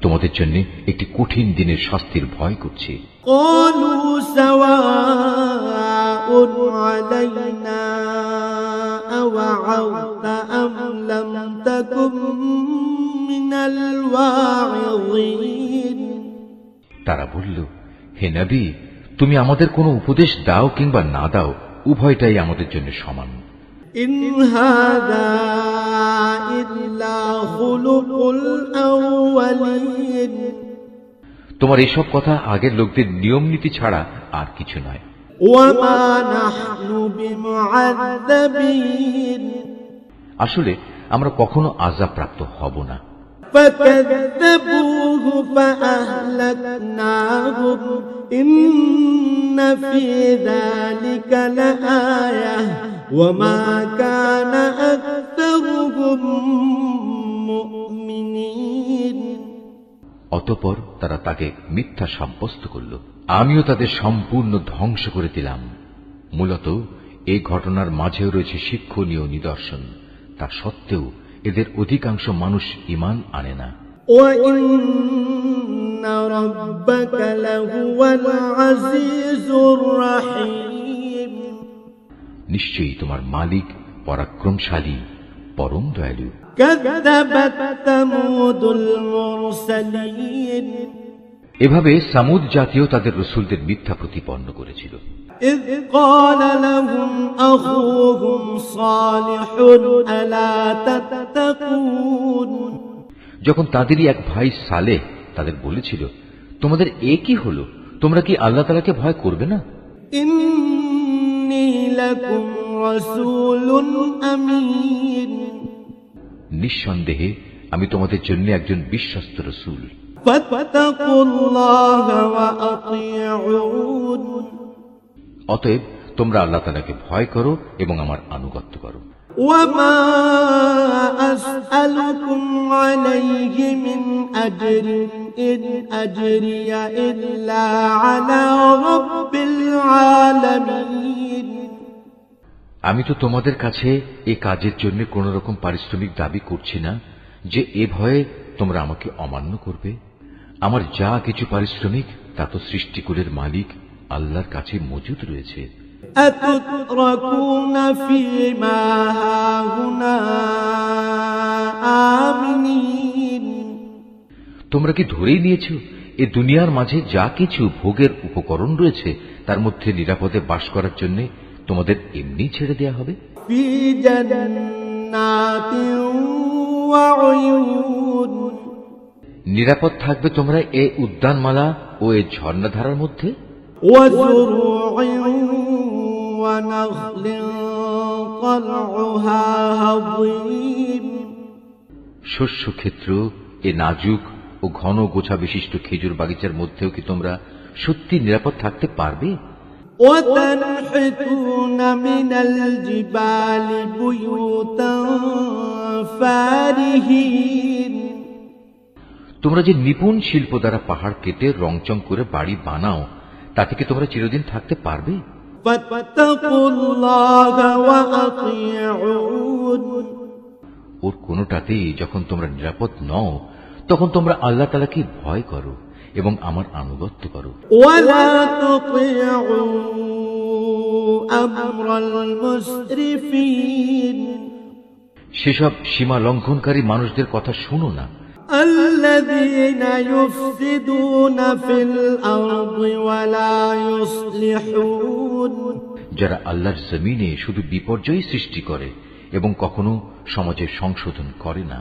তোমাদের জন্য একটি কঠিন দিনের শাস্তির ভয় করছি। قالوا سواء علينا أوعظت أم لم تكن من الواعظين তারা বলল, হে নবী, তুমি আমাদের কোনো উপদেশ দাও কিংবা না দাও, উভয়টাই আমাদের জন্য সমান। إن هذا إلا خلق الأولين তোমার এসব কথা আগের লোকদের নিয়ম নীতি ছাড়া আর কিছু নয়। وما نحن بمعذبين আসলে আমরা কখনো আযাব প্রাপ্ত হব না। فكذبوه فأهلكناهم إن في ذلك لآية وما كان أكثرهم مؤمنين অতঃপর তারা তাকে মিথ্যা সাব্যস্ত করল। আমিও তাদের সম্পূর্ণ ধ্বংস করে দিলাম। মূলত এই ঘটনার মাঝেও রয়েছে শিক্ষণীয় নিদর্শন। তা সত্ত্বেও এদের অধিকাংশ মানুষ ঈমান আনে না। وإن ربك لهو العزيز الرحيم নিশ্চয়ই তোমার মালিক পরাক্রমশালী, পরম দয়ালু। كذبت ثمود المرسلين এভাবে সামুদ জাতীয় তাদের রসুলদের মিথ্যা প্রতিপন্ন করেছিল। إذ قال لهم أخوهم صالح ألا تتقون যখন তাদেরই এক ভাই সালেহ তাদের বলেছিল, তোমাদের এ কি হলো? তোমরা কি আল্লাহ তাআলাকে ভয় করবে না? إني لكم رسول أمين নিঃসন্দেহে আমি তোমাদের জন্য একজন বিশ্বস্ত রসুল। فاتقوا الله وأطيعون অতএব তোমরা আল্লাহ তাআলাকে ভয় করো এবং আমার আনুগত্য করো। وما أسألكم عليه من أجر إن أجري إلا على رب العالمين আমি তো তোমাদের কাছে এই কাজের জন্য কোন রকম পারিশ্রমিক দাবি করছি না যে এ ভয়ে তোমরা আমাকে অমান্য করবে। আমার যা কিছু পারিশ্রমিক তা তো সৃষ্টিকুলের মালিক আল্লাহর কাছে মজুদ রয়েছে। أتتركون فيما هاهنا آمنين তোমরা কি ধরেই নিয়েছো এ দুনিয়ার মাঝে যা কিছু ভোগের উপকরণ রয়েছে তার মধ্যে নিরাপদে বাস করার জন্য তোমাদের এমনি ছেড়ে দেয়া হবে? في جنات وعيون নিরাপদ থাকবে তোমরা এ উদ্যানমালা ও এ ঝর্ণাধারার মধ্যে। وزروع ونخل طلعها هضيم শস্যক্ষেত্র, এ নাজুক ও ঘন গোছা বিশিষ্ট খেজুর বাগিচার মধ্যেও কি তোমরা সত্যি নিরাপদ থাকতে পারবে? وتنحتون من الجبال بيوتا فارهين তোমরা যে নিপুণ শিল্প দ্বারা পাহাড় কেটে রংচং করে বাড়ি বানাও তাতে কি তোমরা চিরদিন থাকতে পারবে? فاتقوا الله وأطيعون ওর কোনোটাতেই যখন তোমরা নিরাপদ নও তখন তোমরা আল্লাহ তাআলাকে ভয় করো এবং আমার আনুগত্য করো। ولا تطيعوا أمر المسرفين সেসব সীমা লঙ্ঘনকারী মানুষদের কথা শুনো না, الذين يفسدون في الأرض ولا يصلحون যারা আল্লাহর জমিনে শুধু বিপর্যয় সৃষ্টি করে এবং কখনো সমাজের সংশোধন করে না।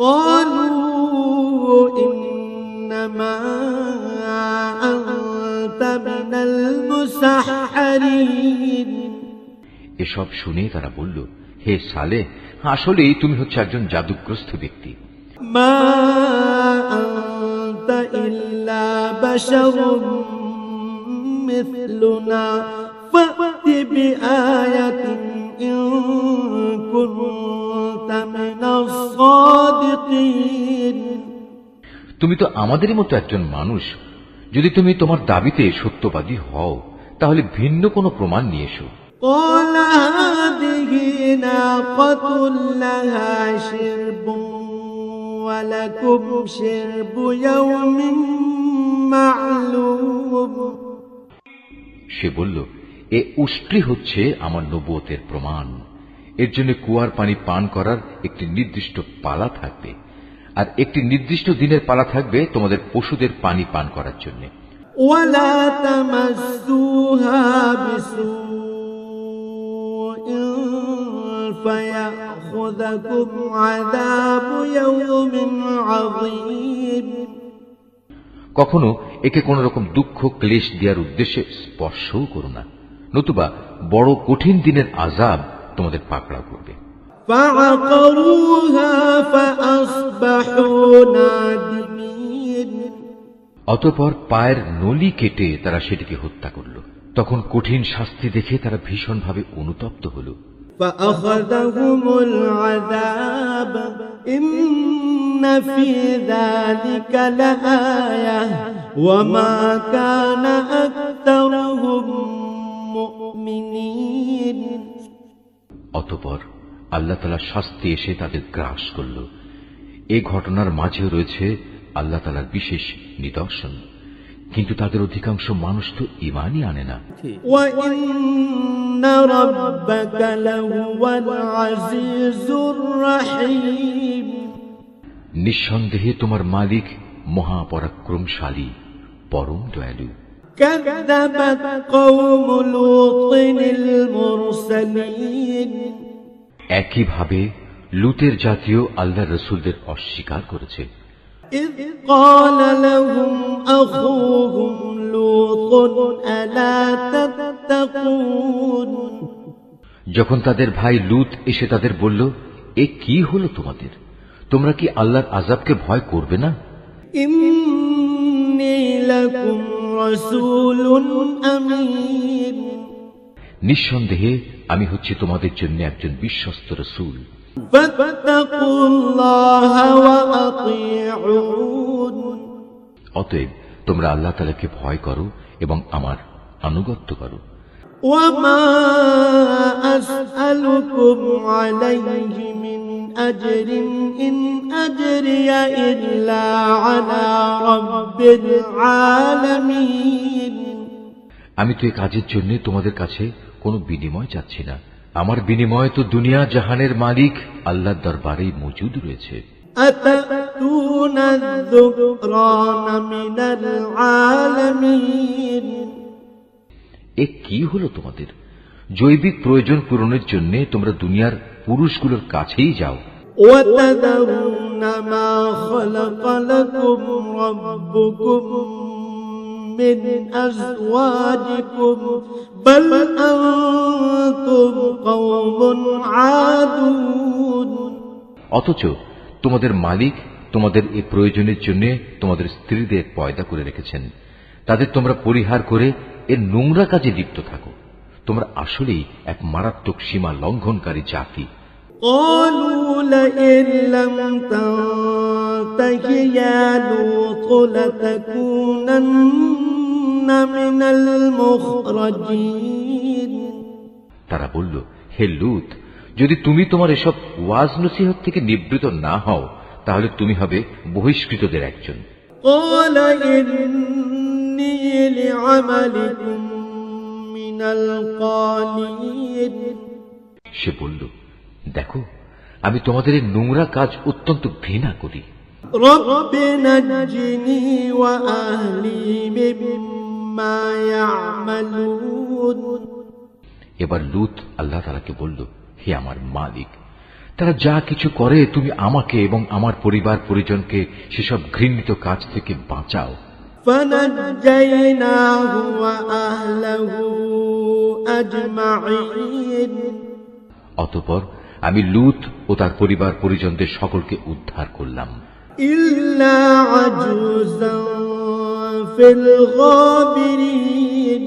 قالوا إنما أنت من المسحرين এসব শুনে তারা বলল, হে সালেহ, আসলেই তুমি হচ্ছে একজন জাদুগ্রস্ত ব্যক্তি। ما أنت إلا بشر مثلنا فأت بآية إن كنت من الصادقين তুমি তো আমাদেরই মতো একজন মানুষ, যদি তুমি তোমার দাবিতে সত্যবাদী হও তাহলে ভিন্ন কোনো প্রমাণ নিয়ে এসো। قال هذه ناقة لها شرب ولكم شرب يوم معلوم সে বলল, এ উষ্ট্রি হচ্ছে আমার নবুয়তের প্রমাণ। এর জন্য কুয়ার পানি পান করার একটি নির্দিষ্ট পালা থাকবে, আর একটি নির্দিষ্ট দিনের পালা থাকবে তোমাদের পশুদের পানি পান করার জন্য। ولا تمسوها بسوء فيأخذكم عذاب يوم عظيم কখনো একে কোন রকম দুঃখ ক্লেশ দেওয়ার উদ্দেশ্যে স্পর্শও করো না, নতুবা বড় কঠিন দিনের আযাব তোমাদের পাকড়াও করবে। فعقروها فأصبحوا نادمين অতঃপর পায়ের নলি কেটে তারা সেটিকে হত্যা করল। তখন কঠিন শাস্তি দেখে তারা ভীষণভাবে অনুতপ্ত হল। فأخذهم العذاب إن في ذلك لآية وما كان أكثرهم مؤمنين অতঃপর আল্লাহ তাআলার শাস্তি এসে তাদের গ্রাস করল। এই ঘটনার মাঝেও রয়েছে আল্লাহ তাআলার বিশেষ নিদর্শন, কিন্তু তাদের অধিকাংশ মানুষ তো ঈমানই আনে না। وإن ربك لهو العزيز الرحيم নিঃসন্দেহে তোমার মালিক মহাপরাক্রমশালী, পরম দয়ালু। كذبت قوم لوط المرسلين একইভাবে লুতের জাতীয় আল্লাহ রসুলদের অস্বীকার করেছে। إذ قال لهم أخوهم لوط ألا تتقون যখন তাদের ভাই লুত এসে তাদের বলল, এ কি হলো তোমাদের? তোমরা কি আল্লাহর আযাবকে ভয় করবে না? إني لكم رسول أمين নিঃসন্দেহে আমি হচ্ছি তোমাদের জন্য একজন বিশ্বস্ত রাসূল। فاتقوا الله وأطيعون অতএব তোমরা আল্লাহ তাআলাকে ভয় করো এবং আমার আনুগত্য করো। وما أسألكم عليه من أجر إن أجري إلا على رب العالمين আমি তো এই কাজের জন্য তোমাদের কাছে কোনো বিনিময় চাচ্ছি না। আমার বিনিময় তো দুনিয়া জাহানের মালিক আল্লাহর দরবারেই মজুদ রয়েছে। أتأتون الذكران من العالمين এ কি হলো তোমাদের? জৈবিক প্রয়োজন পূরণের জন্য তোমরা দুনিয়ার পুরুষগুলোর কাছেই যাও, وتذرون ما خلق لكم ربكم من أزواجكم بل أنتم قوم عادون অথচ তোমাদের মালিক তোমাদের এই প্রয়োজনের জন্য তোমাদের স্ত্রীদের পয়দা করে রেখেছেন। তাদের তোমরা পরিহার করে এর নোংরা কাজে লিপ্ত থাকো। তোমরা আসলেই এক মারাত্মক সীমা লঙ্ঘনকারী জাতি। قالوا لئن لم تنته يا لوط لتكونن من المخرجين তারা বলল, হে লূত, যদি তুমি তোমার এসব ওয়াজ নসিহত থেকে নিবৃত না হও তাহলে তুমি হবে বহিষ্কৃতদের একজন। قال إني لعملكم من القالين সে বলল, দেখো, আমি তোমাদের এই নোংরা কাজ অত্যন্ত ঘৃণা করি। رب نجني وأهلي مما يعملون এবার লূত আল্লাহ তাআলাকে বলল, হে আমার মালিক, তারা যা কিছু করে তুমি আমাকে এবং আমার পরিবার পরিজনকে সেসব ঘৃণিত কাজ থেকে বাঁচাও। فنجيناه وأهله أجمعين অতঃপর আমি লূত ও তার পরিবার পরিজনদের সকলকে উদ্ধার করলাম, إلا عجوزا في الغابرين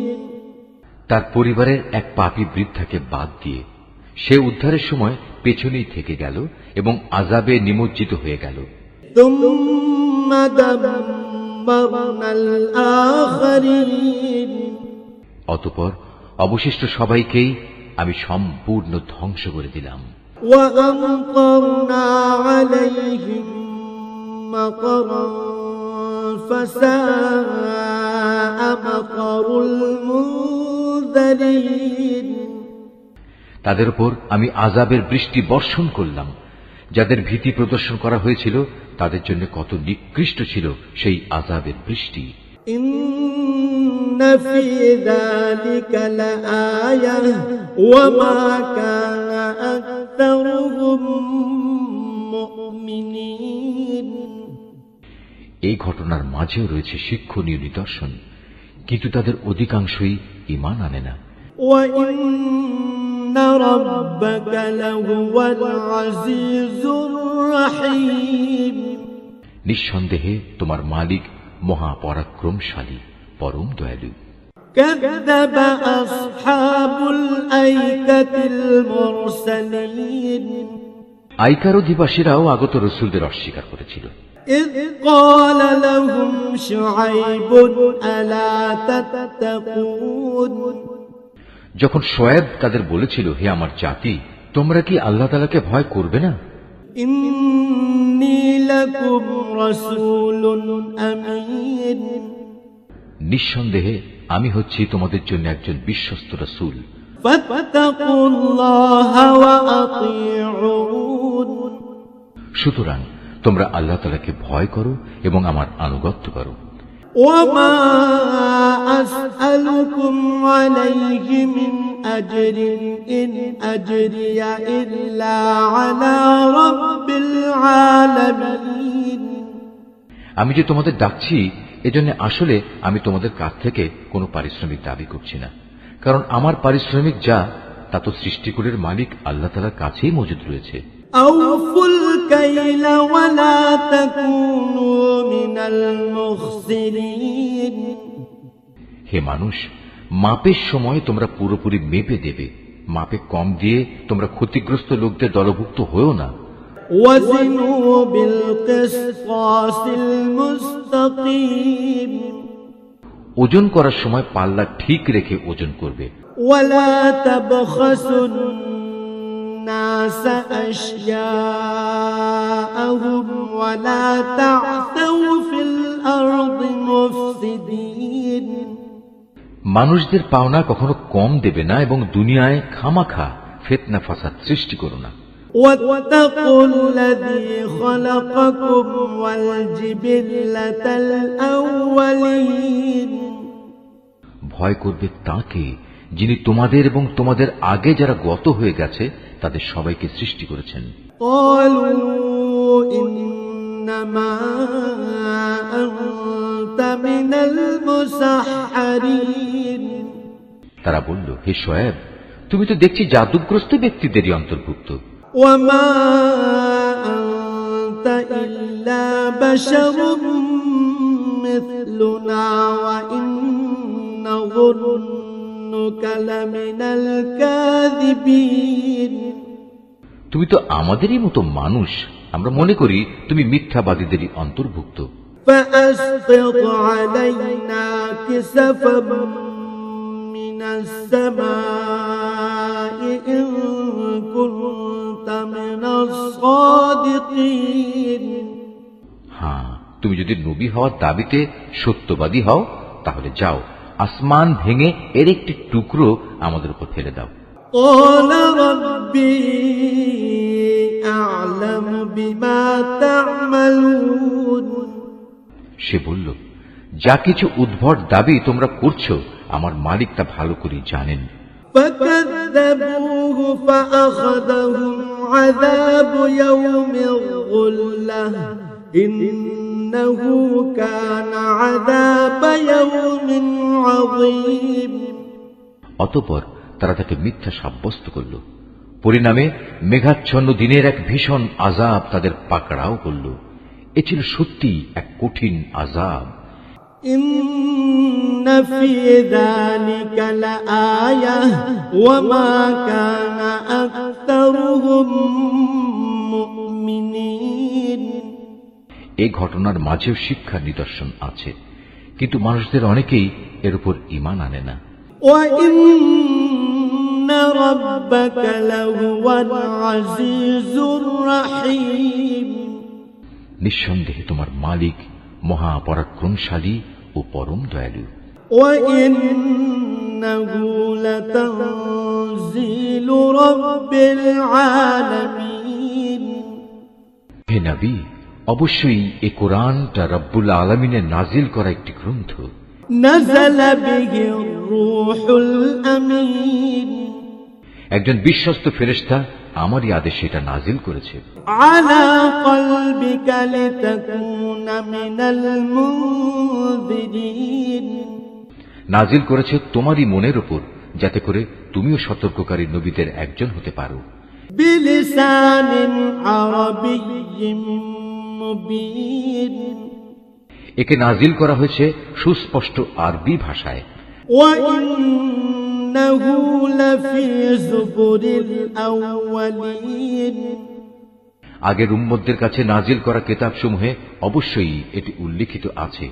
তার পরিবারের এক পাপী বৃদ্ধাকে বাদ দিয়ে। সে উদ্ধারের সময় পেছনেই থেকে গেল এবং আযাবে নিমজ্জিত হয়ে গেল। ثم دمرنا الآخرين অতঃপর অবশিষ্ট সবাইকেই আমি সম্পূর্ণ ধ্বংস করে দিলাম। وأمطرنا عليهم مطرا فساء مطر المنذرين তাদের উপর আমি আযাবের বৃষ্টি বর্ষণ করলাম। যাদের ভীতি প্রদর্শন করা হয়েছিল তাদের জন্য কত নিকৃষ্ট ছিল সেই আযাবের বৃষ্টি। إن في ذلك لآية وما كان أكثرهم مؤمنين এই ঘটনার মাঝেও রয়েছে শিক্ষণীয় নিদর্শন, কিন্তু তাদের অধিকাংশই ঈমান আনে না। وإن ربك لهو العزيز الرحيم নিঃসন্দেহে তোমার মালিক মহাপরাক্রমশালী, পরম দয়ালু। كذب أصحاب الأيكة المرسلين আইকার অধিবাসীরাও আগত রসুলদের অস্বীকার করেছিল। إذ قال لهم شعيب ألا تتقون যখন শোয়েব তাদের বলেছিল, হে আমার জাতি, তোমরা কি আল্লাহ তাআলাকে ভয় করবে না? إني لكم رسول أمين নিঃসন্দেহে আমি হচ্ছি তোমাদের জন্য একজন বিশ্বস্ত রাসূল। فاتقوا الله وأطيعون সুতরাং তোমরা আল্লাহ তাআলাকে ভয় করো এবং আমার আনুগত্য করো। وما أسألكم عليه من أجر إن أجري إلا على رب العالمين আমি যে তোমাদের ডাকছি এজন্য আসলে আমি তোমাদের কাছ থেকে কোনো পারিশ্রমিক দাবি করছি না, কারণ আমার পারিশ্রমিক যা তা তো সৃষ্টিকুলের মালিক আল্লাহ তাআলার কাছেই মজুদ রয়েছে। أوفوا الكيل ولا تكونوا من المخسرين হে মানুষ, মাপের সময় তোমরা পুরোপুরি মেপে দেবে, মাপে কম দিয়ে তোমরা ক্ষতিগ্রস্ত লোকদের দলভুক্ত হয়েও না। وزنوا بالقسطاس المستقيم ওজন করার সময় পাল্লা ঠিক রেখে ওজন করবে। ولا تبخسوا الناس أشياءهم ولا تعثوا في الأرض مفسدين মানুষদের পাওনা কখনো কম দেবে না এবং দুনিয়ায় খামাখা ফিতনা ফাসাদ সৃষ্টি করো না। واتقوا الذي خلقكم والجبلة الأولين ভয় করবে তাকে যিনি তোমাদের এবং তোমাদের আগে যারা গত হয়ে গেছে তাদের সবাইকে সৃষ্টি করেছেন। قالوا إنما أنت من المسحرين তারা বলল, হে শোয়েব, তুমি তো দেখছি জাদুগ্রস্ত ব্যক্তিদেরই অন্তর্ভুক্ত। وما أنت إلا بشر مثلنا وإن نظنك لمن الكاذبين তুমি তো আমাদেরই মতো মানুষ, আমরা মনে করি তুমি মিথ্যাবাদীদেরই অন্তর্ভুক্ত। فأسقط علينا كسفا من السماء إن كنت من الصادقين হ্যাঁ, তুমি যদি নবী হওয়ার দাবিতে সত্যবাদী হও তাহলে যাও, আসমান ভেঙে এর একটি টুকরো আমাদের উপর ফেলে দাও। قال ربي أعلم بما تعملون সে বলল, যা কিছু উদ্ভট দাবি তোমরা করছো আমার মালিক তা ভালো করে জানেন। فكذبوه فأخذهم عذاب يوم الظلة إنه كان عذاب يوم عظيم অতঃপর তারা তাকে মিথ্যা সাব্যস্ত করল। পরিণামে মেঘাচ্ছন্ন দিনের এক ভীষণ আযাব তাদের পাকড়াও করল। এ ছিল সত্যি এক কঠিন আযাব। إن في ذلك لآية وما كان أكثرهم مؤمنين এই ঘটনার মাঝেও শিক্ষার নিদর্শন আছে, কিন্তু মানুষদের অনেকেই এর উপর ঈমান আনে না। وإن ربك لهو العزيز الرحيم নিঃসন্দেহে তোমার মালিক মহা পরাক্রমশালী ও পরম দয়ালু। وإنه لتنزيل رب العالمين হে নবী, অবশ্যই এ কোরআনটা রব্বুল আলামিনের নাজিল করা একটি গ্রন্থ। نزل به الروح الأمين একজন বিশ্বস্ত ফেরেশতা আমারই আদেশে এটা নাজিল করেছে। على قلبك لتكون من المنذرين নাজিল করেছে তোমারই মনের উপর, যাতে করে তুমিও সতর্ককারী নবীদের একজন হতে পারো। بلسان عربي مبين একে নাজিল করা হয়েছে সুস্পষ্ট আরবি ভাষায়। وإنه لفي زبر الأولين আগের উম্মতদের কাছে নাজিল করা কিতাবসমূহে অবশ্যই এটি উল্লিখিত আছে।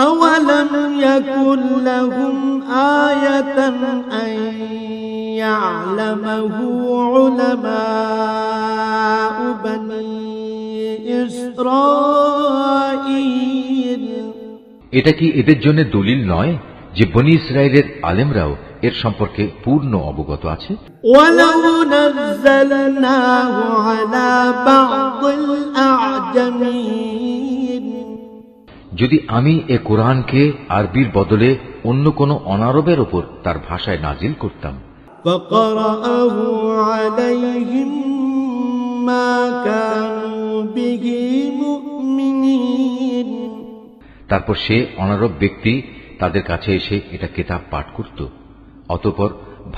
أولم يكن لهم آية أن يعلمه علماء بني إسرائيل এটা কি এদের জন্য দলিল নয় যে বনী ইসরায়েলের আলেমরাও এর সম্পর্কে পূর্ণ অবগত আছে? ولو نزلناه على بعض الأعجمين যদি আমি এ কোরআনকে আরবির বদলে অন্য কোন অনারবের ওপর তার ভাষায় নাজিল করতাম, فقرأه عليهم ما كانوا به مؤمنين তারপর সে অনারব ব্যক্তি তাদের কাছে এসে এটা কিতাব পাঠ করত, অতঃপর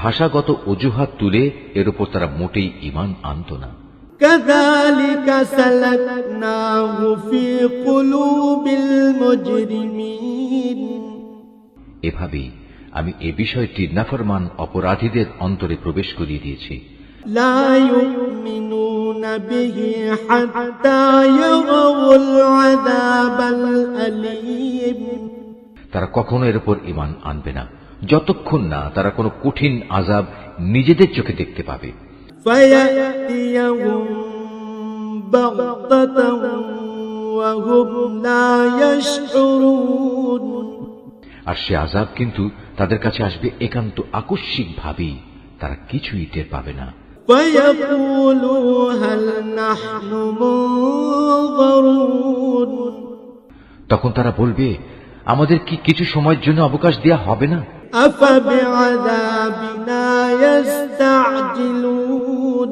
ভাষাগত অজুহাত তুলে এর উপর তারা মোটেই ঈমান আনত না। كذلك سلكناه في قلوب المجرمين এভাবেই আমি এ বিষয়টি নাফরমান অপরাধীদের অন্তরে প্রবেশ করিয়ে দিয়েছি। لا يؤمنون به حتى يروا العذاب الأليم তারা কখনো এর উপর ঈমান আনবে না যতক্ষণ না তারা কোনো কঠিন আযাব নিজেদের চোখে দেখতে পাবে। فيأتيهم بغتة وهم لا يشعرون আর সে আযাব কিন্তু তাদের কাছে আসবে একান্ত আকস্মিক ভাবেই, তারা কিছুই টের পাবে না। فيقولوا هل نحن منظرون তখন তারা বলবে, আমাদের কি কিছু সময়ের জন্য অবকাশ দেয়া হবে না? أفبعذابنا يستعجلون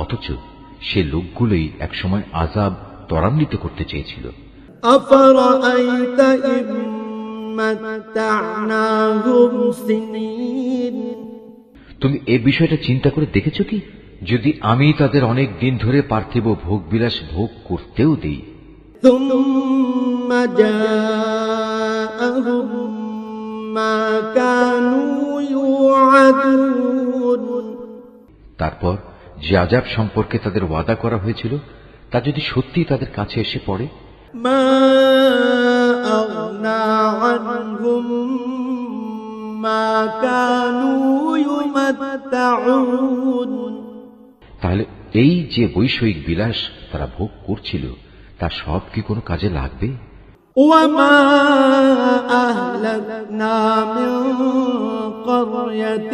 অথচ সে লোকগুলোই একসময় আযাব ত্বরান্বিত করতে চেয়েছিল। أفرأيت إن متعناهم سنين তুমি এ বিষয়টা চিন্তা করে দেখেছো কি? যদি আমি তাদের অনেক দিন ধরে পার্থিব ভোগ বিলাস ভোগ করতেও দেই, ثم جاءهم ما كانوا يوعدون তারপর যে আযাব সম্পর্কে তাদের ওয়াদা করা হয়েছিল তা যদি সত্যি তাদের কাছে এসে পড়ে, ما أغنى عنهم ما كانوا يمتعون তাহলে এই যে বৈষয়িক বিলাস তারা ভোগ করছিল তা সব কি কোনো কাজে লাগবে? وما أهلكنا من قرية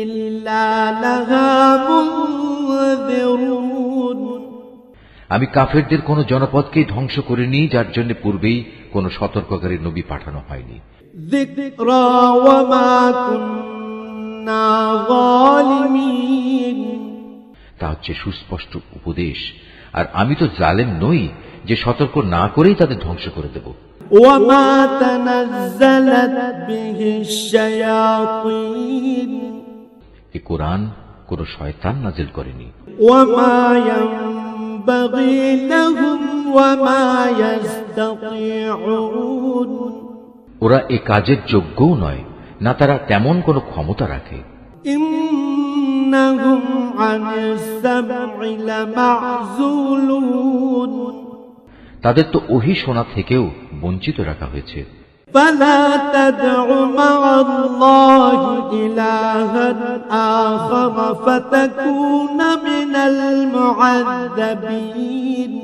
إلا لها منذرون আমি কাফেরদের কোন জনপদকেই ধ্বংস করিনি যার জন্য পূর্বেই কোন সতর্ককারী নবী পাঠানো হয়নি। ذكرى وما كنا ظالمين তা হচ্ছে সুস্পষ্ট উপদেশ, আর আমি তো জালেম নই যে সতর্ক না করেই তাদের ধ্বংস করে দেব। وما تنزلت به الشياطين এ কোরআন কোন শয়তান নাজিল করেনি। وما ينبغي لهم وما يستطيعون ওরা এ কাজের যোগ্যও নয়, না তারা তেমন কোনো ক্ষমতা রাখে। إنهم عن السمع لمعزولون তাদের তো ওহী শোনা থেকেও বঞ্চিত রাখা হয়েছে। فلا تدع مع الله إلها آخر فتكون من المعذبين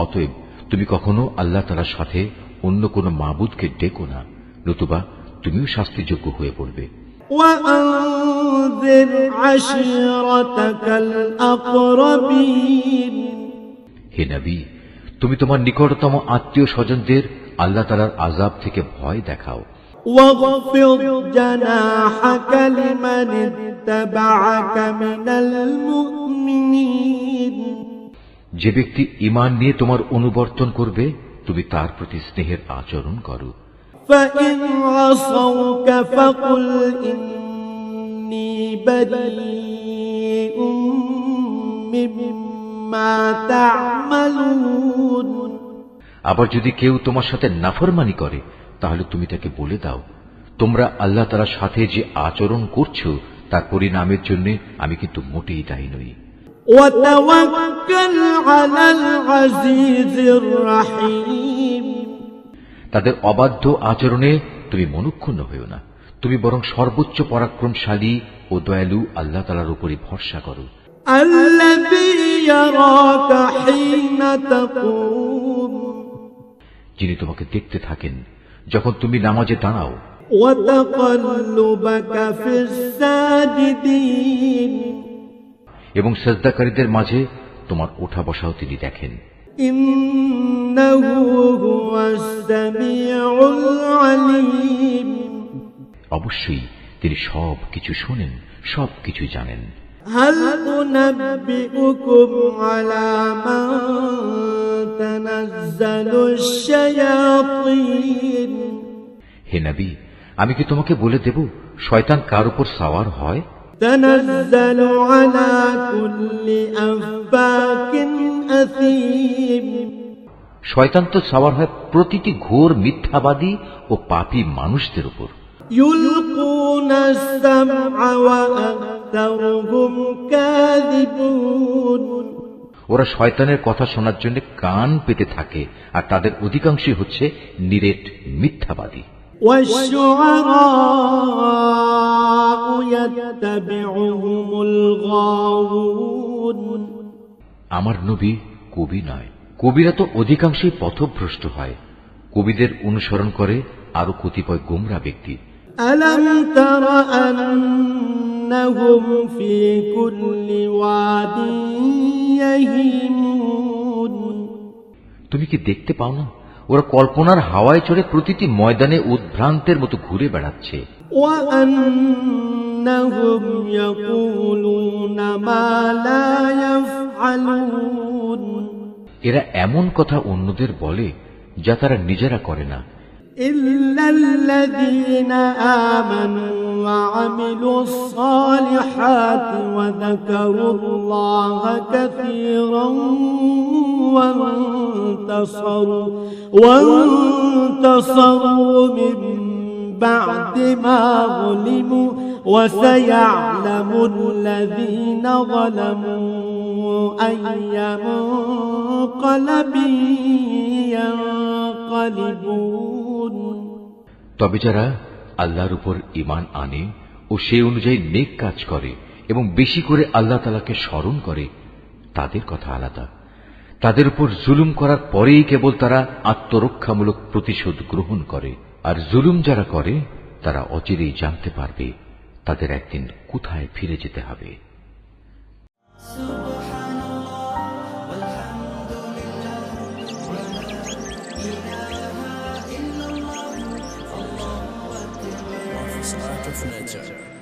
অতএব তুমি কখনো আল্লাহ তাআলার সাথে অন্য কোন মাবুদকে ডেকো না, নতুবা তুমিও শাস্তিযোগ্য হয়ে পড়বে। وأنذر عشيرتك الأقربين হে নবী, তুমি তোমার নিকটতম আত্মীয় স্বজনদের আল্লাহ তাআলার আযাব থেকে ভয় দেখাও। واخفض جناحك لمن اتبعك من المؤمنين যে ব্যক্তি ঈমান নিয়ে তোমার অনুবর্তন করবে তুমি তার প্রতি স্নেহের আচরণ করো। فإن عصوك فقل إني بريء مما تعملون আবার যদি কেউ তোমার সাথে নাফরমানি করে তাহলে তুমি তাকে বলে দাও, তোমরা আল্লাহ তাআলার সাথে যে আচরণ করছো তার পরিণামের জন্য আমি কিন্তু মোটেই দায়ী নই। وتوكل على العزيز الرحيم তাদের অবাধ্য আচরণে তুমি মনক্ষুণ্ণ হইও না, তুমি বরং সর্বোচ্চ পরাক্রমশালী ও দয়ালু আল্লাহ তাআলার উপরই ভরসা করো। الذي يراك حين تقوم যিনি তোমাকে দেখতে থাকেন যখন তুমি নামাজে দাঁড়াও, وتقلبك في الساجدين এবং সিজদাকারীদের মাঝে তোমার ওঠা বসাও তিনি দেখেন। إنه هو السميع العليم অবশ্যই তিনি সব কিছু শোনেন, সব কিছু জানেন। هل أنبئكم على من تنزل الشياطين হে নবী, আমি কি তোমাকে বলে দেব শয়তান কার উপর সাওয়ার হয়? تنزل على كل أفاك أثيم শয়তান তো সাওয়ার হয় প্রতিটি ঘোর মিথ্যাবাদী ও পাপী মানুষদের উপর। يلقون السمع وأكثرهم كاذبون ওরা শয়তানের কথা শোনার জন্য কান পেতে থাকে, আর তাদের অধিকাংশই হচ্ছে নিরেট মিথ্যাবাদী। والشعراء يتبعهم الغاوون আমার নবী কবি নয়, কবিরা তো অধিকাংশই পথভ্রষ্ট হয়। কবিদের অনুসরণ করে আরো কতিপয় গোমরা ব্যক্তি। ألم تر أنهم في كل واد يهيمون তুমি কি দেখতে পাও না, ওরা কল্পনার হাওয়ায় চড়ে প্রতিটি ময়দানে উদ্ভ্রান্তের মতো ঘুরে বেড়াচ্ছে। وأنهم يقولون ما لا يفعلون এরা এমন কথা অন্যদের বলে যা তারা নিজেরা করে না। إلا الذين آمنوا وعملوا الصالحات وذكروا الله كثيرا وانتصروا من بعد ما ظلموا وسيعلم الذين ظلموا أي منقلب ينقلبون তবে যারা আল্লাহর উপর ঈমান আনে ও সেই অনুযায়ী নেক কাজ করে এবং বেশি করে আল্লাহ তাআলাকে স্মরণ করে, তাদের কথা আলাদা। তাদের উপর জুলুম করার পরেই কেবল তারা আত্মরক্ষামূলক প্রতিশোধ গ্রহণ করে। আর জুলুম যারা করে তারা অচিরেই জানতে পারবে তাদের একদিন কোথায় ফিরে যেতে হবে। Art of Nature.